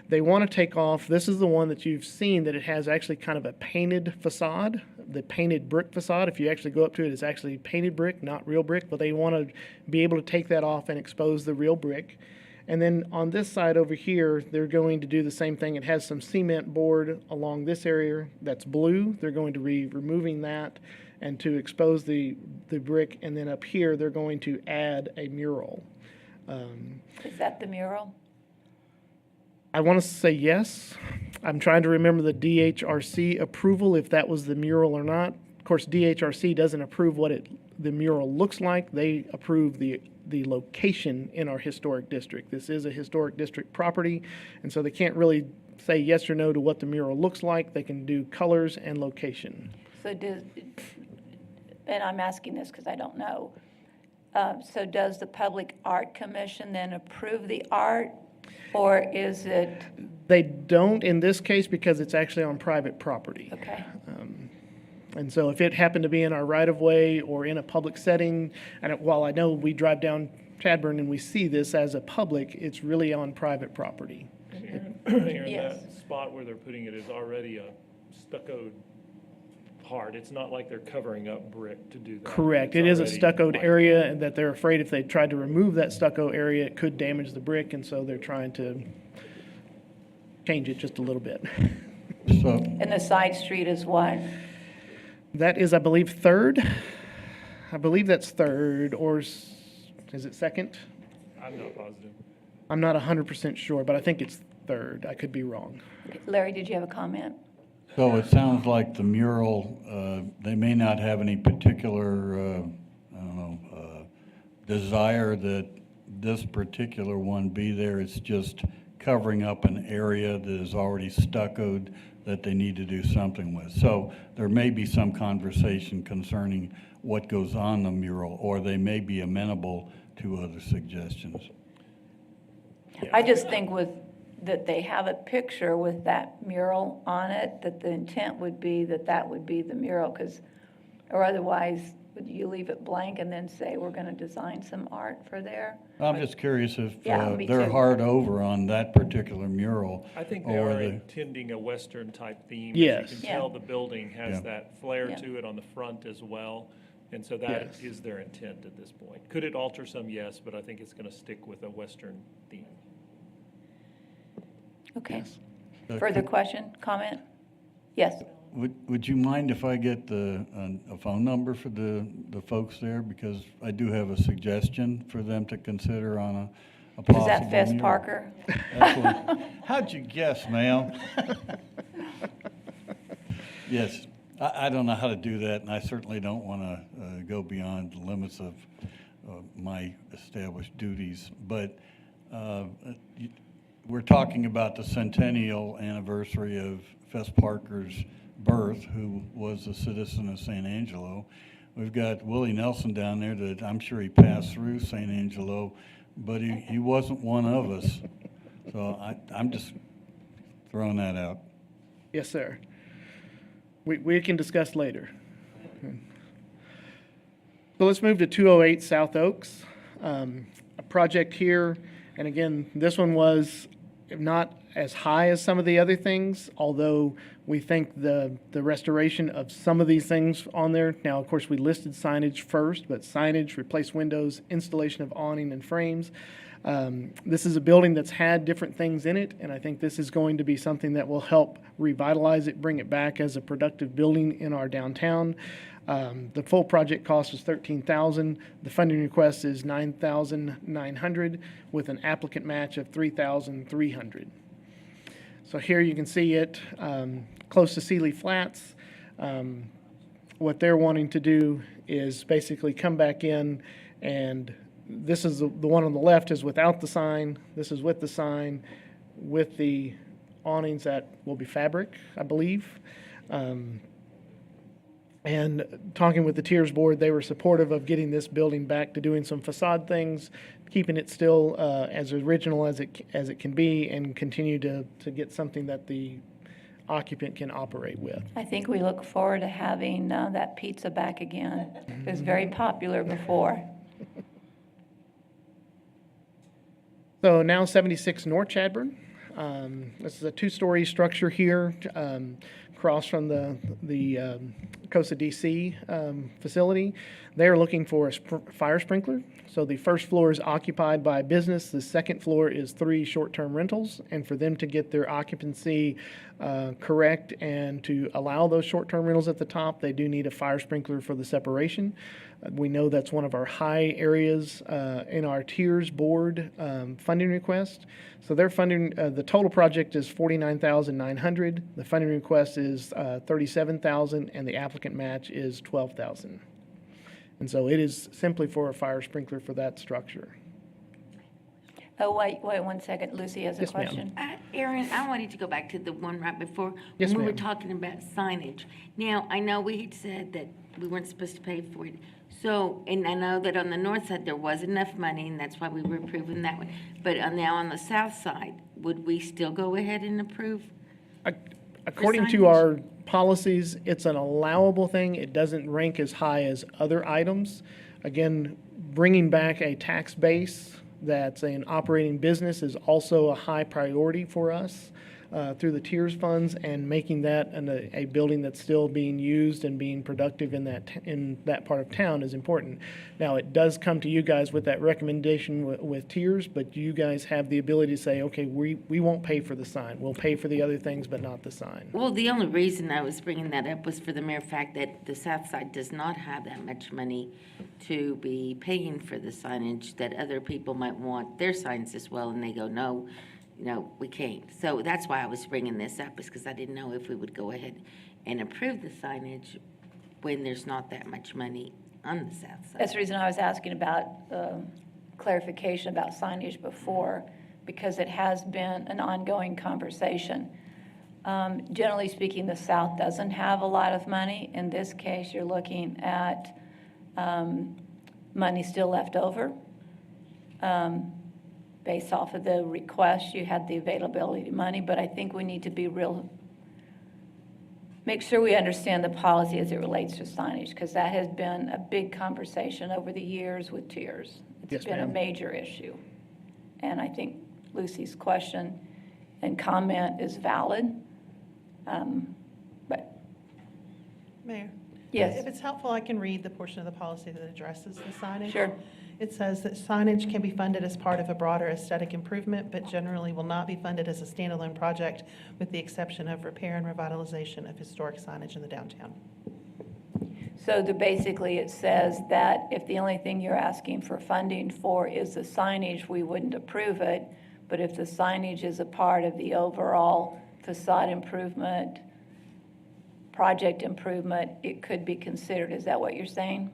They want to take off, this is the one that you've seen, that it has actually kind of a painted facade, the painted brick facade. If you actually go up to it, it's actually painted brick, not real brick, but they want to be able to take that off and expose the real brick. And then on this side over here, they're going to do the same thing. It has some cement board along this area that's blue. They're going to be removing that and to expose the brick. And then up here, they're going to add a mural. Is that the mural? I want to say yes. I'm trying to remember the DHRC approval, if that was the mural or not. Of course, DHRC doesn't approve what the mural looks like. They approve the location in our historic district. This is a historic district property, and so they can't really say yes or no to what the mural looks like. They can do colors and location. So and I'm asking this because I don't know. So does the Public Art Commission then approve the art, or is it? They don't in this case because it's actually on private property. Okay. And so if it happened to be in our right-of-way or in a public setting, and while I know we drive down Chadburn and we see this as a public, it's really on private property. Aaron, Yes. that spot where they're putting it is already a stuccoed part. It's not like they're covering up brick to do that. Correct. It's It is a already stuccoed like- area, and that they're afraid if they tried to remove that stucco area, it could damage the brick, and so they're trying to change it just a little bit. So, And the side street is what? That is, I believe, third. I believe that's third, or is it second? I'm not positive. I'm not 100% sure, but I think it's third. I could be wrong. Larry, did you have a comment? so it sounds like the mural, they may not have any particular, desire that this particular one be there. It's just covering up an area that is already stuccoed that they need to do something with. So there may be some conversation concerning what goes on the mural, or they may be amenable to other suggestions. I just think that they have a picture with that mural on it, that the intent would be that would be the mural, or otherwise, would you leave it blank and then say, we're going to design some art for there? I'm just curious if Yeah, me they're too. hard over on that particular mural. I think they or are the- intending a Western-type theme. Yes. As you Yeah. can tell, the building has Yeah. that flair Yeah. to it on the front as well, and so that Yes. is their intent at this point. Could it alter some? Yes, but I think it's going to stick with a Western theme. Okay. Uh, Further could- question, comment? Yes. Would you mind if I get a phone number for the folks there? Because I do have a suggestion for them to consider on a possible Is that Fess mural. Parker? Absolutely. How'd you guess, ma'am? Yes, I don't know how to do that, and I certainly don't want to go beyond the limits of my established duties. But we're talking about the centennial anniversary of Fess Parker's birth, who was a citizen of San Angelo. We've got Willie Nelson down there that I'm sure he passed through San Angelo, but he wasn't one of us. So I'm just throwing that out. Yes, sir. We can discuss later. So let's move to 208 South Oaks. A project here, and again, this one was not as high as some of the other things, although we think the restoration of some of these things on there. Now, of course, we listed signage first, but signage, replace windows, installation of awning and frames. This is a building that's had different things in it, and I think this is going to be something that will help revitalize it, bring it back as a productive building in our downtown. The full project cost is $13,000. The funding request is $9,900 with an applicant match of $3,300. So here you can see it close to Sealy Flats. What they're wanting to do is basically come back in, and this is the one on the left is without the sign. This is with the sign, with the awnings that will be fabric, I believe. And talking with the Tiers Board, they were supportive of getting this building back to doing some facade things, keeping it still as original as it can be, and continue to get something that the occupant can operate with. I think we look forward to having that pizza back again. It was very popular before. So now 76 North Chadbourn. This is a two-story structure here, across from the Costa DC facility. They're looking for a fire sprinkler. So the first floor is occupied by a business. The second floor is 3 short-term rentals. And for them to get their occupancy correct and to allow those short-term rentals at the top, they do need a fire sprinkler for the separation. We know that's one of our high areas in our Tiers Board funding request. So their funding, the total project is $49,900. The funding request is $37,000, and the applicant match is $12,000. And so it is simply for a fire sprinkler for that structure. Oh, wait 1 second. Lucy has a Yes, ma'am. question. Aaron, I wanted to go back to the one right before. Yes, when we were ma'am. talking about signage. Now, I know we had said that we weren't supposed to pay for it. So, and I know that on the north side, there was enough money, and that's why we were approving that one. But now on the south side, would we still go ahead and approve? According to signage? our policies, it's an allowable thing. It doesn't rank as high as other items. Again, bringing back a tax base that's an operating business is also a high priority for us through the Tiers funds, and making that a building that's still being used and being productive in that part of town is important. Now, it does come to you guys with that recommendation with Tiers, but you guys have the ability to say, okay, we won't pay for the sign. We'll pay for the other things, but not the sign. Well, the only reason I was bringing that up was for the mere fact that the south side does not have that much money to be paying for the signage, that other people might want their signs as well, and they go, no, we can't. So that's why I was bringing this up, is because I didn't know if we would go ahead and approve the signage when there's not that much money on the south side. That's the reason I was asking about clarification about signage before, because it has been an ongoing conversation. Generally speaking, the South doesn't have a lot of money. In this case, you're looking at money still left over. Based off of the request, you had the availability of money, but I think we need to be make sure we understand the policy as it relates to signage, because that has been a big conversation over the years with Tiers. It's Yes, been a ma'am. major issue. And I think Lucy's question and comment is valid. But Mayor? Yes. If it's helpful, I can read the portion of the policy that addresses the signage. Sure. It says that signage can be funded as part of a broader aesthetic improvement, but generally will not be funded as a standalone project, with the exception of repair and revitalization of historic signage in the downtown. So basically, it says that if the only thing you're asking for funding for is the signage, we wouldn't approve it. But if the signage is a part of the overall facade improvement project improvement, it could be considered. Is that what you're saying?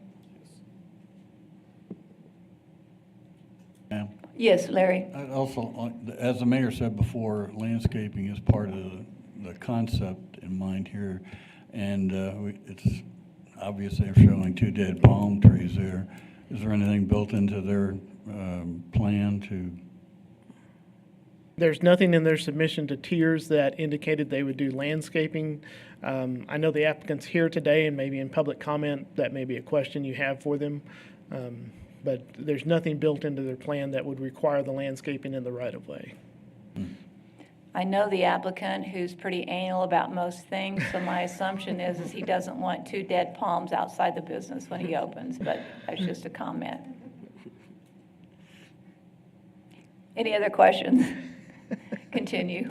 Yeah. Yes, Larry? Also, as the mayor said before, landscaping is part of the concept in mind here. And it's obvious they're showing 2 dead palm trees there. Is there anything built into their plan to? There's nothing in their submission to Tiers that indicated they would do landscaping. I know the applicant's here today, and maybe in public comment, that may be a question you have for them. But there's nothing built into their plan that would require the landscaping in the right-of-way. I know the applicant, who's pretty anal about most things, so my assumption is he doesn't want 2 dead palms outside the business when he opens, but that's just a comment. Any other questions? Continue.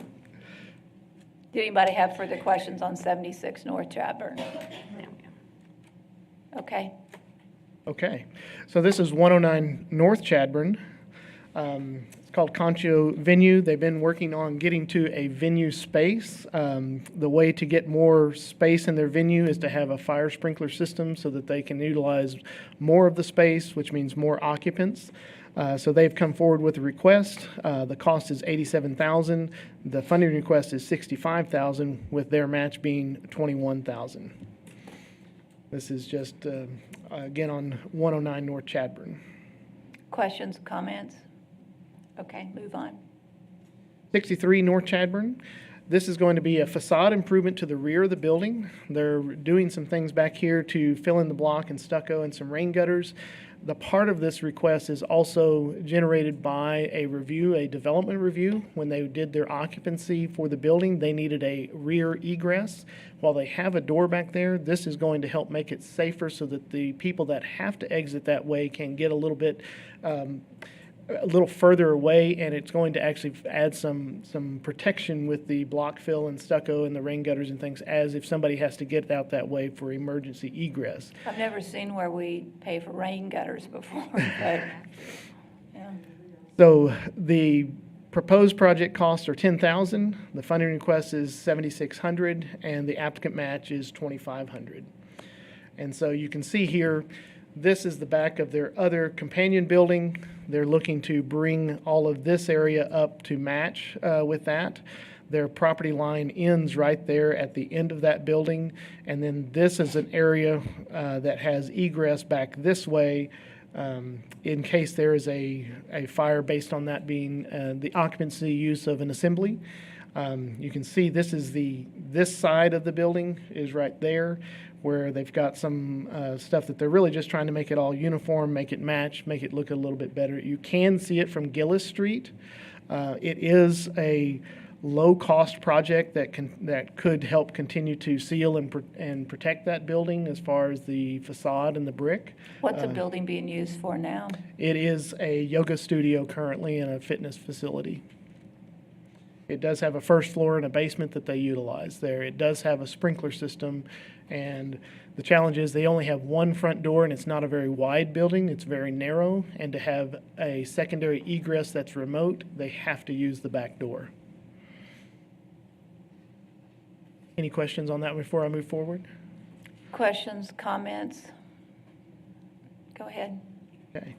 Did anybody have further questions on 76 North Chadbourne? Okay. Okay, so this is 109 North Chadbourne. It's called Concho Venue. They've been working on getting to a venue space. The way to get more space in their venue is to have a fire sprinkler system so that they can utilize more of the space, which means more occupants. So they've come forward with a request. The cost is $87,000. The funding request is $65,000, with their match being $21,000. This is just, again, on 109 North Chadbourne. Questions, comments? Okay, move on. 63 North Chadbourne. This is going to be a facade improvement to the rear of the building. They're doing some things back here to fill in the block and stucco and some rain gutters. The part of this request is also generated by a review, a development review. When they did their occupancy for the building, they needed a rear egress. While they have a door back there, this is going to help make it safer so that the people that have to exit that way can get a little bit, a little further away, and it's going to actually add some protection with the block fill and stucco and the rain gutters and things, as if somebody has to get out that way for emergency egress. I've never seen where we pay for rain gutters before, but, yeah. So the proposed project costs are $10,000. The funding request is $7,600, and the applicant match is $2,500. And so you can see here, this is the back of their other companion building. They're looking to bring all of this area up to match with that. Their property line ends right there at the end of that building. And then this is an area that has egress back this way in case there is a fire, based on that being the occupancy use of an assembly. You can see this side of the building is right there, where they've got some stuff that they're really just trying to make it all uniform, make it match, make it look a little bit better. You can see it from Gillis Street. It is a low-cost project that could help continue to seal and protect that building as far as the facade and the brick. What's the building being used for now? It is a yoga studio currently and a fitness facility. It does have a first floor and a basement that they utilize there. It does have a sprinkler system, and the challenge is they only have one front door, and it's not a very wide building. It's very narrow, and to have a secondary egress that's remote, they have to use the back door. Any questions on that before I move forward? Questions, comments? Go ahead. Okay.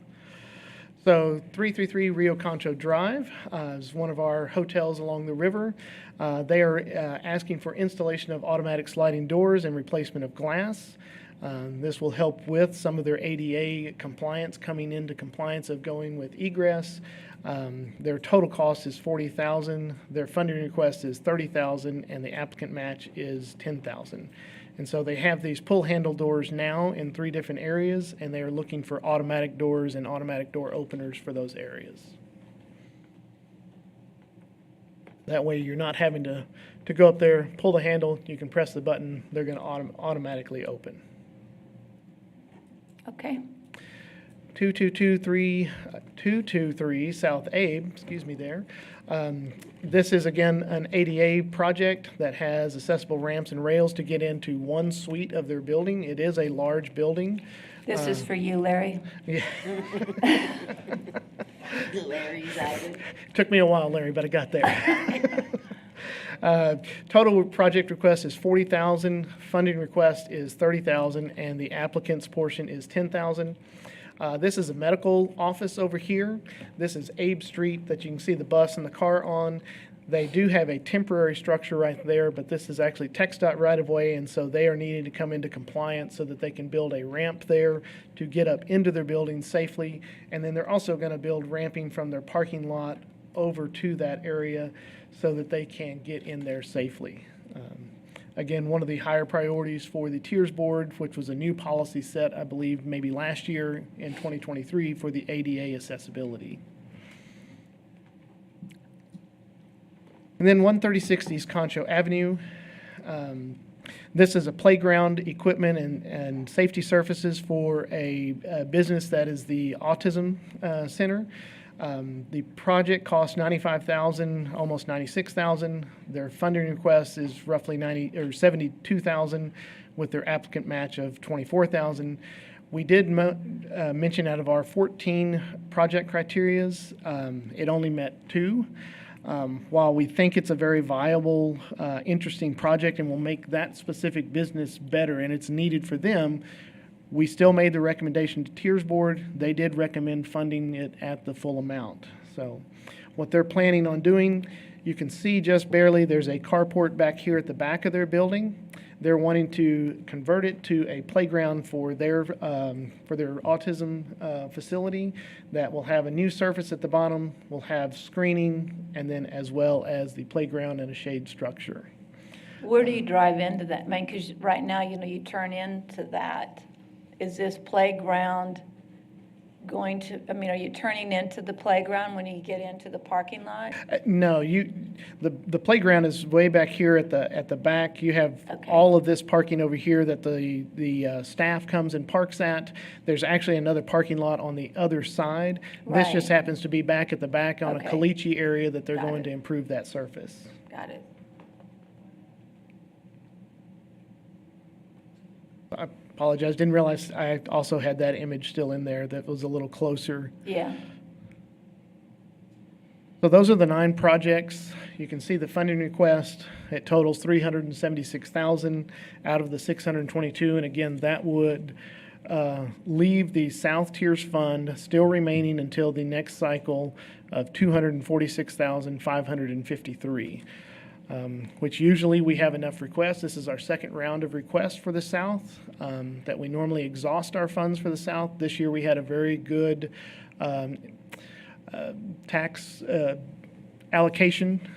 So 333 Rio Concho Drive is one of our hotels along the river. They are asking for installation of automatic sliding doors and replacement of glass. This will help with some of their ADA compliance, coming into compliance of going with egress. Their total cost is $40,000. Their funding request is $30,000, and the applicant match is $10,000. And so they have these pull handle doors now in 3 different areas, and they are looking for automatic doors and automatic door openers for those areas. That way you're not having to go up there, pull the handle, you can press the button, they're going to automatically open. Okay. 223 South Abe, there. This is, again, an ADA project that has accessible ramps and rails to get into one suite of their building. It is a large building. This is for you, Larry. Yeah. Larry's at it. Took me a while, Larry, but I got there. Total project request is 40,000, funding request is 30,000, and the applicant's portion is 10,000. This is a medical office over here. This is Abe Street that you can see the bus and the car on. They do have a temporary structure right there, but this is actually TxDOT right-of-way, and so they are needing to come into compliance so that they can build a ramp there to get up into their building safely. And then they're also going to build ramping from their parking lot over to that area so that they can get in there safely. Again, one of the higher priorities for the Tiers Board, which was a new policy set, I believe, maybe last year in 2023 for the ADA accessibility. And then 136 East Concho Avenue. This is a playground equipment and safety surfaces for a business that is the Autism Center. The project cost $95,000, almost $96,000. Their funding request is roughly $72,000, with their applicant match of $24,000. We did mention out of our 14 project criterias, it only met 2. While we think it's a very viable, interesting project and will make that specific business better and it's needed for them, we still made the recommendation to Tiers Board. They did recommend funding it at the full amount. So what they're planning on doing, you can see just barely, there's a carport back here at the back of their building. They're wanting to convert it to a playground for their autism facility that will have a new surface at the bottom, will have screening, and then as well as the playground and a shade structure. Where do you drive into that? I mean, because right now, you turn into that. Is this playground going to, are you turning into the playground when you get into the parking lot? No, the playground is way back here at the back. You have Okay. all of this parking over here that the staff comes and parks at. There's actually another parking lot on the other side. This just Right. happens to be back at the back on Okay. a caliche area that they're Got going it. to improve that surface. Got it. I apologize, didn't realize I also had that image still in there that was a little closer. Yeah. So those are the 9 projects. You can see the funding request. It totals $376,000 out of the $622, and again, that would leave the South Tiers Fund still remaining until the next cycle of $246,553. Which usually we have enough requests. This is our second round of requests for the South, that we normally exhaust our funds for the South. This year we had a very good tax allocation.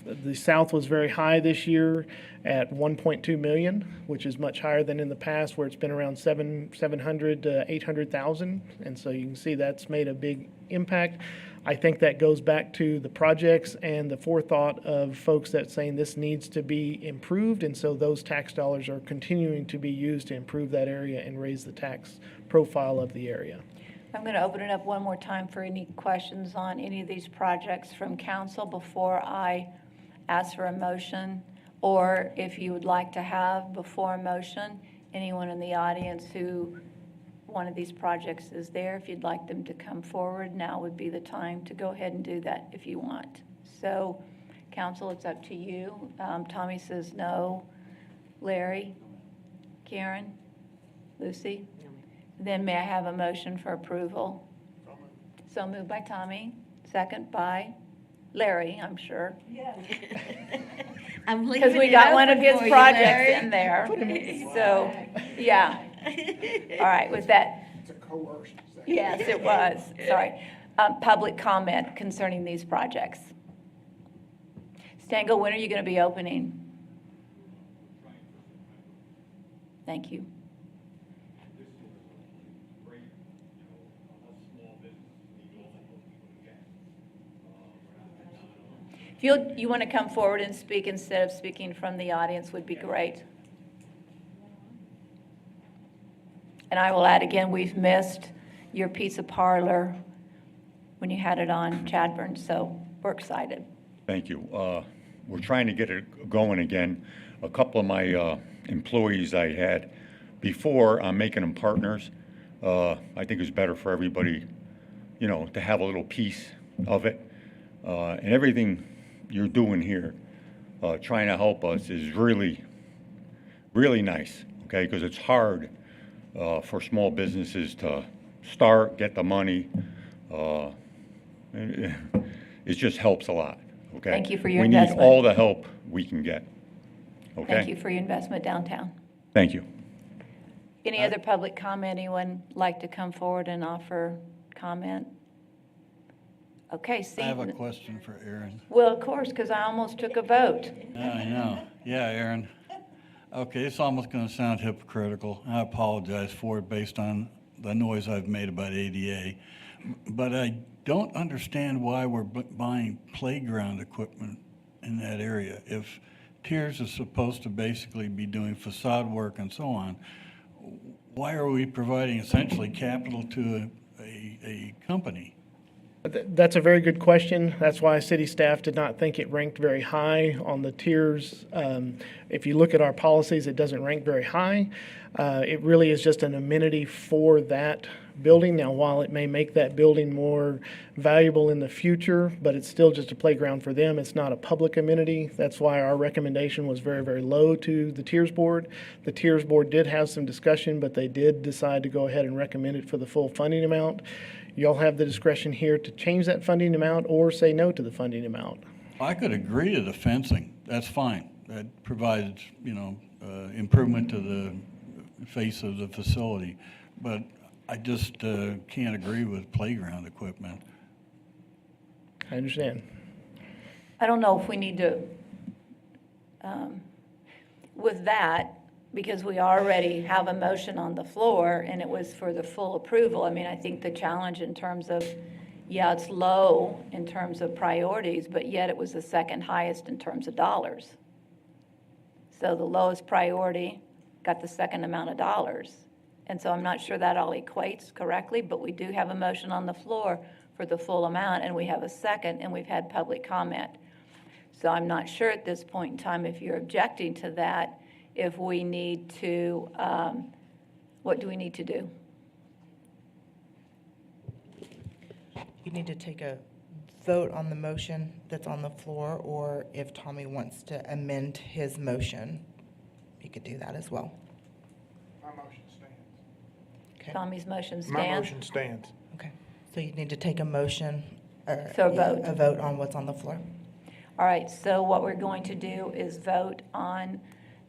The South was very high this year at 1.2 million, which is much higher than in the past where it's been around 700 to 800,000. And so you can see that's made a big impact. I think that goes back to the projects and the forethought of folks that saying this needs to be improved, and so those tax dollars are continuing to be used to improve that area and raise the tax profile of the area. I'm going to open it up one more time for any questions on any of these projects from council before I ask for a motion, or if you would like to have before a motion, anyone in the audience who one of these projects is there, if you'd like them to come forward, now would be the time to go ahead and do that if you want. So, council, it's up to you. Tommy says no. Larry? Karen? Lucy? Then may I have a motion for approval? So moved by Tommy, second by Larry, I'm sure. I'm leaving Because we it got one of open his for you, projects Larry. in there. So, yeah. All right, with that. It's a coercion. Yes, it was, sorry. Public comment concerning these projects. Stengel, when are you going to be opening? Thank you. If you want to come forward and speak instead of speaking from the audience would be great. And I will add again, we've missed your pizza parlor when you had it on Chadburn, so we're excited. Thank you. We're trying to get it going again. A couple of my employees I had before, I'm making them partners. I think it's better for everybody, to have a little piece of it. And everything you're doing here, trying to help us is really, really nice, okay? Because it's hard for small businesses to start, get the money. It just helps a lot, okay? Thank you for your We need investment. all the help we can get, okay? Thank you for your investment downtown. Thank you. Any other public comment? Anyone like to come forward and offer comment? Okay, see. I have a question for Aaron. Well, of course, because I almost took a vote. Yeah, I know. Yeah, Aaron. Okay, it's almost going to sound hypocritical. I apologize for it based on the noise I've made about ADA. But I don't understand why we're buying playground equipment in that area. If Tiers is supposed to basically be doing facade work and so on, why are we providing essentially capital to a company? That's a very good question. That's why city staff did not think it ranked very high on the tiers. If you look at our policies, it doesn't rank very high. It really is just an amenity for that building. Now, while it may make that building more valuable in the future, but it's still just a playground for them. It's not a public amenity. That's why our recommendation was very, very low to the tiers board. The tiers board did have some discussion, but they did decide to go ahead and recommend it for the full funding amount. Y'all have the discretion here to change that funding amount or say no to the funding amount. I could agree to the fencing. That's fine. That provides, improvement to the face of the facility. But I just can't agree with playground equipment. I understand. I don't know if we need to, with that, because we already have a motion on the floor and it was for the full approval. I mean, I think the challenge in terms of, yeah, it's low in terms of priorities, but yet it was the second highest in terms of dollars. So the lowest priority got the second amount of dollars. And so I'm not sure that all equates correctly, but we do have a motion on the floor for the full amount, and we have a second, and we've had public comment. So I'm not sure at this point in time if you're objecting to that, if we need to, what do we need to do? You need to take a vote on the motion that's on the floor, or if Tommy wants to amend his motion, he could do that as well. My motion stands. Okay. Tommy's motion stands? My motion stands. Okay. So you need to take a motion, or So vote. a vote on what's on the floor. All right, so what we're going to do is vote on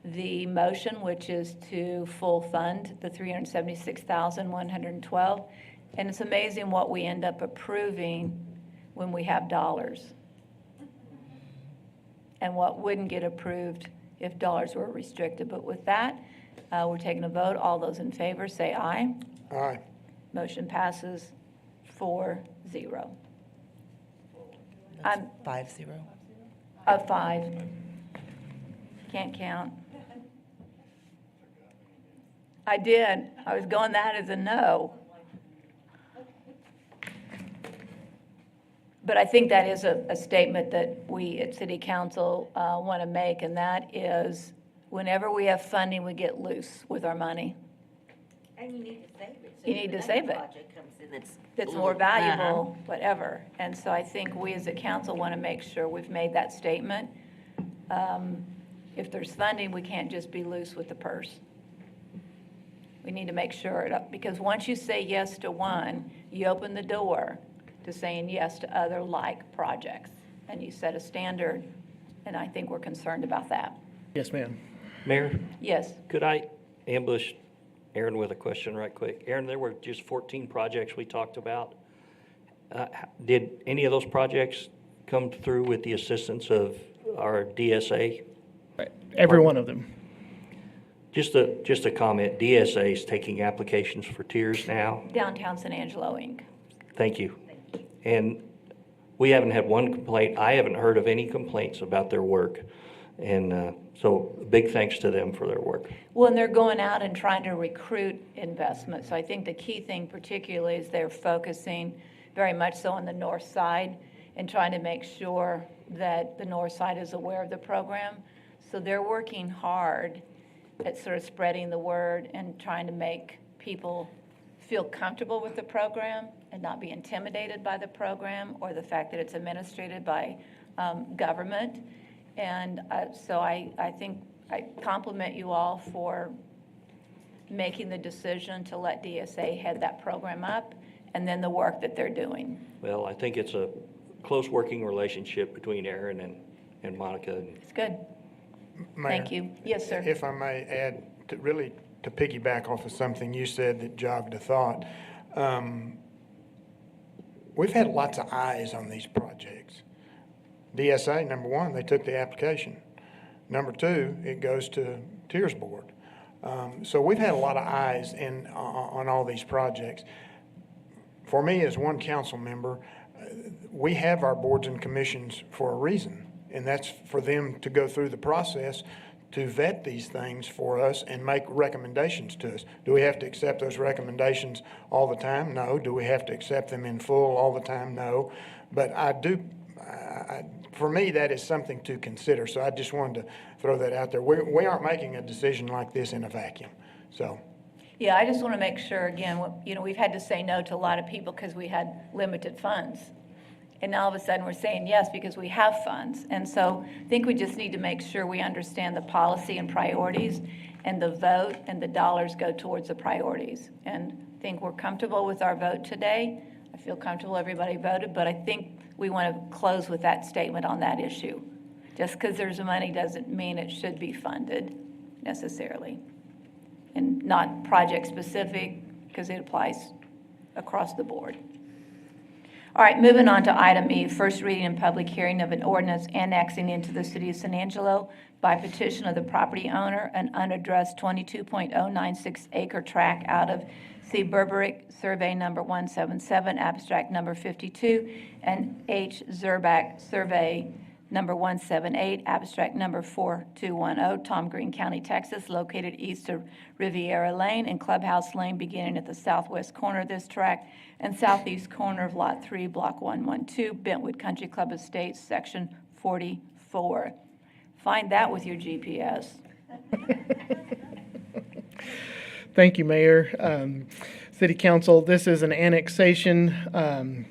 the motion, which is to full fund the $376,112. And it's amazing what we end up approving when we have dollars, and what wouldn't get approved if dollars were restricted. But with that, we're taking a vote. All those in favor say aye. Aye. Motion passes 4-0. That's 5-0. Of 5. Can't count. I did. I was going that as a no. But I think that is a statement that we at City Council want to make, and that is whenever we have funding, we get loose with our money. And you need to save it. So You need to the save next it. project comes in that's That's a more little- valuable, whatever. And so I think we as a council want to make sure we've made that statement. If there's funding, we can't just be loose with the purse. We need to make sure, because once you say yes to one, you open the door to saying yes to other like projects. And you set a standard, and I think we're concerned about that. Yes, ma'am. Mayor, Yes, could I ambush Aaron with a question right quick? Aaron, there were just 14 projects we talked about. Did any of those projects come through with the assistance of our DSA? Every one of them. Just a comment, DSA is taking applications for tiers now. Downtown San Angelo, Inc. Thank you. And we haven't had one complaint. I haven't heard of any complaints about their work. And so big thanks to them for their work. Well, and they're going out and trying to recruit investment. So I think the key thing particularly is they're focusing very much so on the north side and trying to make sure that the north side is aware of the program. So they're working hard at sort of spreading the word and trying to make people feel comfortable with the program and not be intimidated by the program or the fact that it's administrated by government. And so I think I compliment you all for making the decision to let DSA head that program up, and then the work that they're doing. Well, I think it's a close working relationship between Aaron and Monica. It's good. Mayor, Thank you. Yes, sir. If I may add, to piggyback off of something you said that jogged a thought, we've had lots of eyes on these projects. DSA, number one, they took the application. Number two, it goes to Tiers Board. So we've had a lot of eyes on all these projects. For me, as one council member, we have our boards and commissions for a reason, and that's for them to go through the process to vet these things for us and make recommendations to us. Do we have to accept those recommendations all the time? No. Do we have to accept them in full all the time? No. But for me, that is something to consider. So I just wanted to throw that out there. We aren't making a decision like this in a vacuum. So. Yeah, I just want to make sure, again, we've had to say no to a lot of people because we had limited funds. And now all of a sudden we're saying yes because we have funds. And so I think we just need to make sure we understand the policy and priorities, and the vote and the dollars go towards the priorities. And I think we're comfortable with our vote today. I feel comfortable everybody voted, but I think we want to close with that statement on that issue. Just because there's money doesn't mean it should be funded necessarily. And not project specific, because it applies across the board. All right, moving on to item E, first reading and public hearing of an ordinance annexing into the city of San Angelo by petition of the property owner an unaddressed 22.096 acre tract out of C. Berberick, survey number 177, abstract number 52, and H. Zerback, survey number 178, abstract number 4210, Tom Green County, Texas, located east of Riviera Lane and Clubhouse Lane, beginning at the southwest corner of this tract and southeast corner of Lot 3, Block 112, Bentwood Country Club Estates, Section 44. Find that with your GPS. Thank you, Mayor. City Council, this is an annexation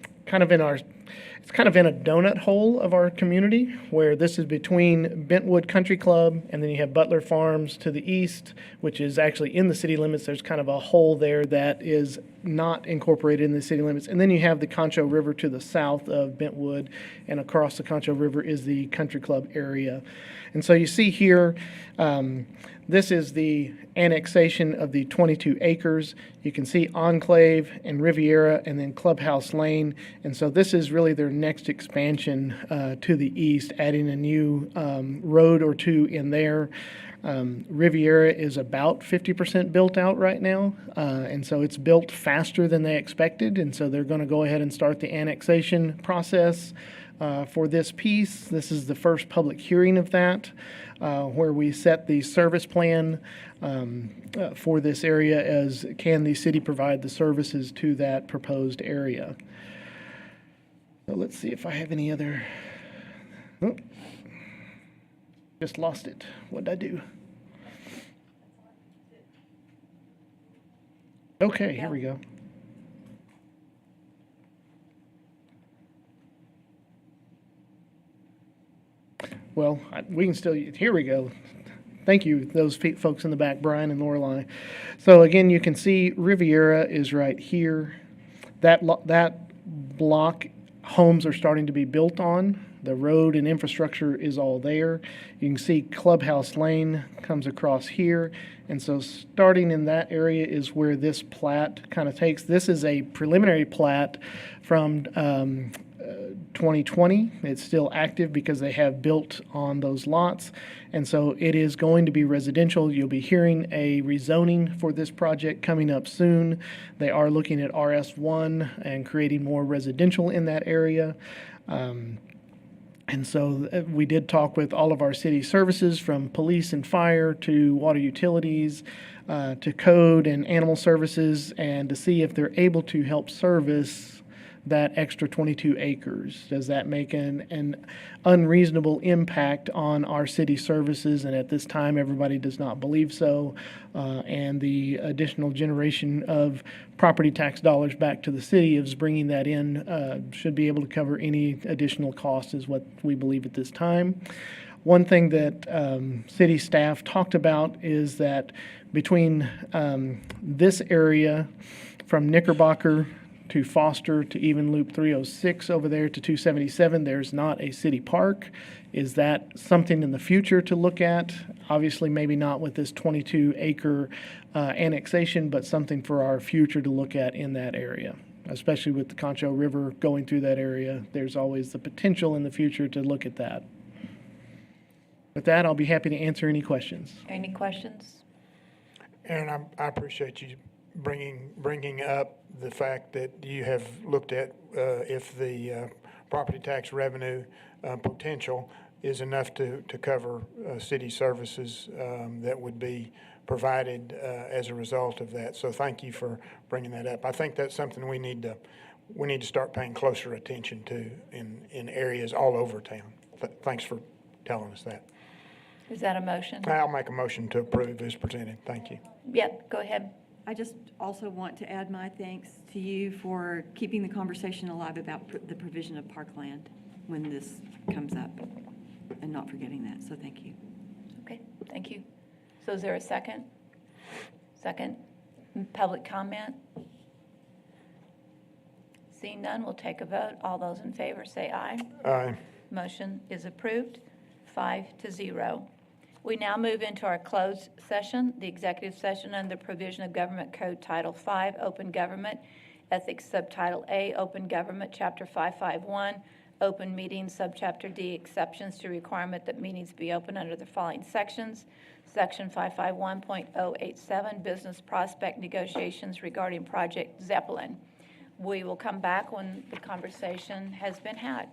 it's kind of in a donut hole of our community, where this is between Bentwood Country Club, and then you have Butler Farms to the east, which is actually in the city limits. There's kind of a hole there that is not incorporated in the city limits. And then you have the Concho River to the south of Bentwood, and across the Concho River is the Country Club area. And so you see here, this is the annexation of the 22 acres. You can see Enclave and Riviera and then Clubhouse Lane. And so this is really their next expansion to the east, adding a new road or two in there. Riviera is about 50% built out right now, and so it's built faster than they expected, and so they're going to go ahead and start the annexation process for this piece. This is the first public hearing of that, where we set the service plan for this area as can the city provide the services to that proposed area. So let's see if I have any other. Oh, just lost it. What did I do? Okay, here we go. Well, we can still, here we go. Thank you, those folks in the back, Brian and Lorelei. So again, you can see Riviera is right here. That block, homes are starting to be built on. The road and infrastructure is all there. You can see Clubhouse Lane comes across here. And so starting in that area is where this plat kind of takes. This is a preliminary plat from 2020. It's still active because they have built on those lots. And so it is going to be residential. You'll be hearing a rezoning for this project coming up soon. They are looking at RS1 and creating more residential in that area. And so we did talk with all of our city services, from police and fire to water utilities to code and animal services, and to see if they're able to help service that extra 22 acres. Does that make an unreasonable impact on our city services? And at this time, everybody does not believe so. And the additional generation of property tax dollars back to the city is bringing that in, should be able to cover any additional costs, is what we believe at this time. One thing that city staff talked about is that between this area from Knickerbocker to Foster to even Loop 306 over there to 277, there's not a city park. Is that something in the future to look at? Obviously, maybe not with this 22-acre annexation, but something for our future to look at in that area, especially with the Concho River going through that area. There's always the potential in the future to look at that. With that, I'll be happy to answer any questions. Any questions? Aaron, I appreciate you bringing up the fact that you have looked at if the property tax revenue potential is enough to cover city services that would be provided as a result of that. So thank you for bringing that up. I think that's something we need to start paying closer attention to in areas all over town. Thanks for telling us that. Is that a motion? I'll make a motion to approve as presented. Thank you. Yep, go ahead. I just also want to add my thanks to you for keeping the conversation alive about the provision of parkland when this comes up and not forgetting that. So thank you. Okay, thank you. So is there a second? Second. Public comment? Seeing none, we'll take a vote. All those in favor say aye. Aye. Motion is approved, 5-0. We now move into our closed session, the executive session under provision of Government Code Title V, Open Government, Ethics Subtitle A, Open Government, Chapter 551, Open Meetings, Subchapter D, Exceptions to Requirement that meetings be open under the following sections. Section 551.087, Business Prospect Negotiations regarding Project Zeppelin. We will come back when the conversation has been had.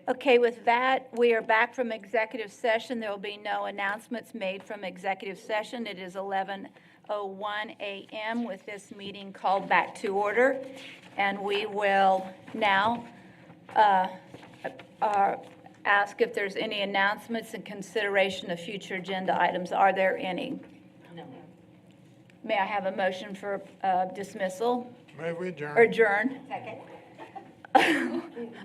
Okay, with that, we are back from executive session. There will be no announcements made from executive session. It is 11:01 a.m. with this meeting called back to order. And we will now ask if there's any announcements and consideration of future agenda items. Are there any? No. May I have a motion for dismissal? May we adjourn? Or adjourn? Second.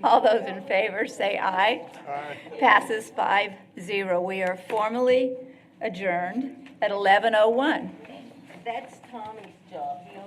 All those in favor, say aye. Aye. Passes 5-0. We are formally adjourned at 11:01. That's Tommy's job. He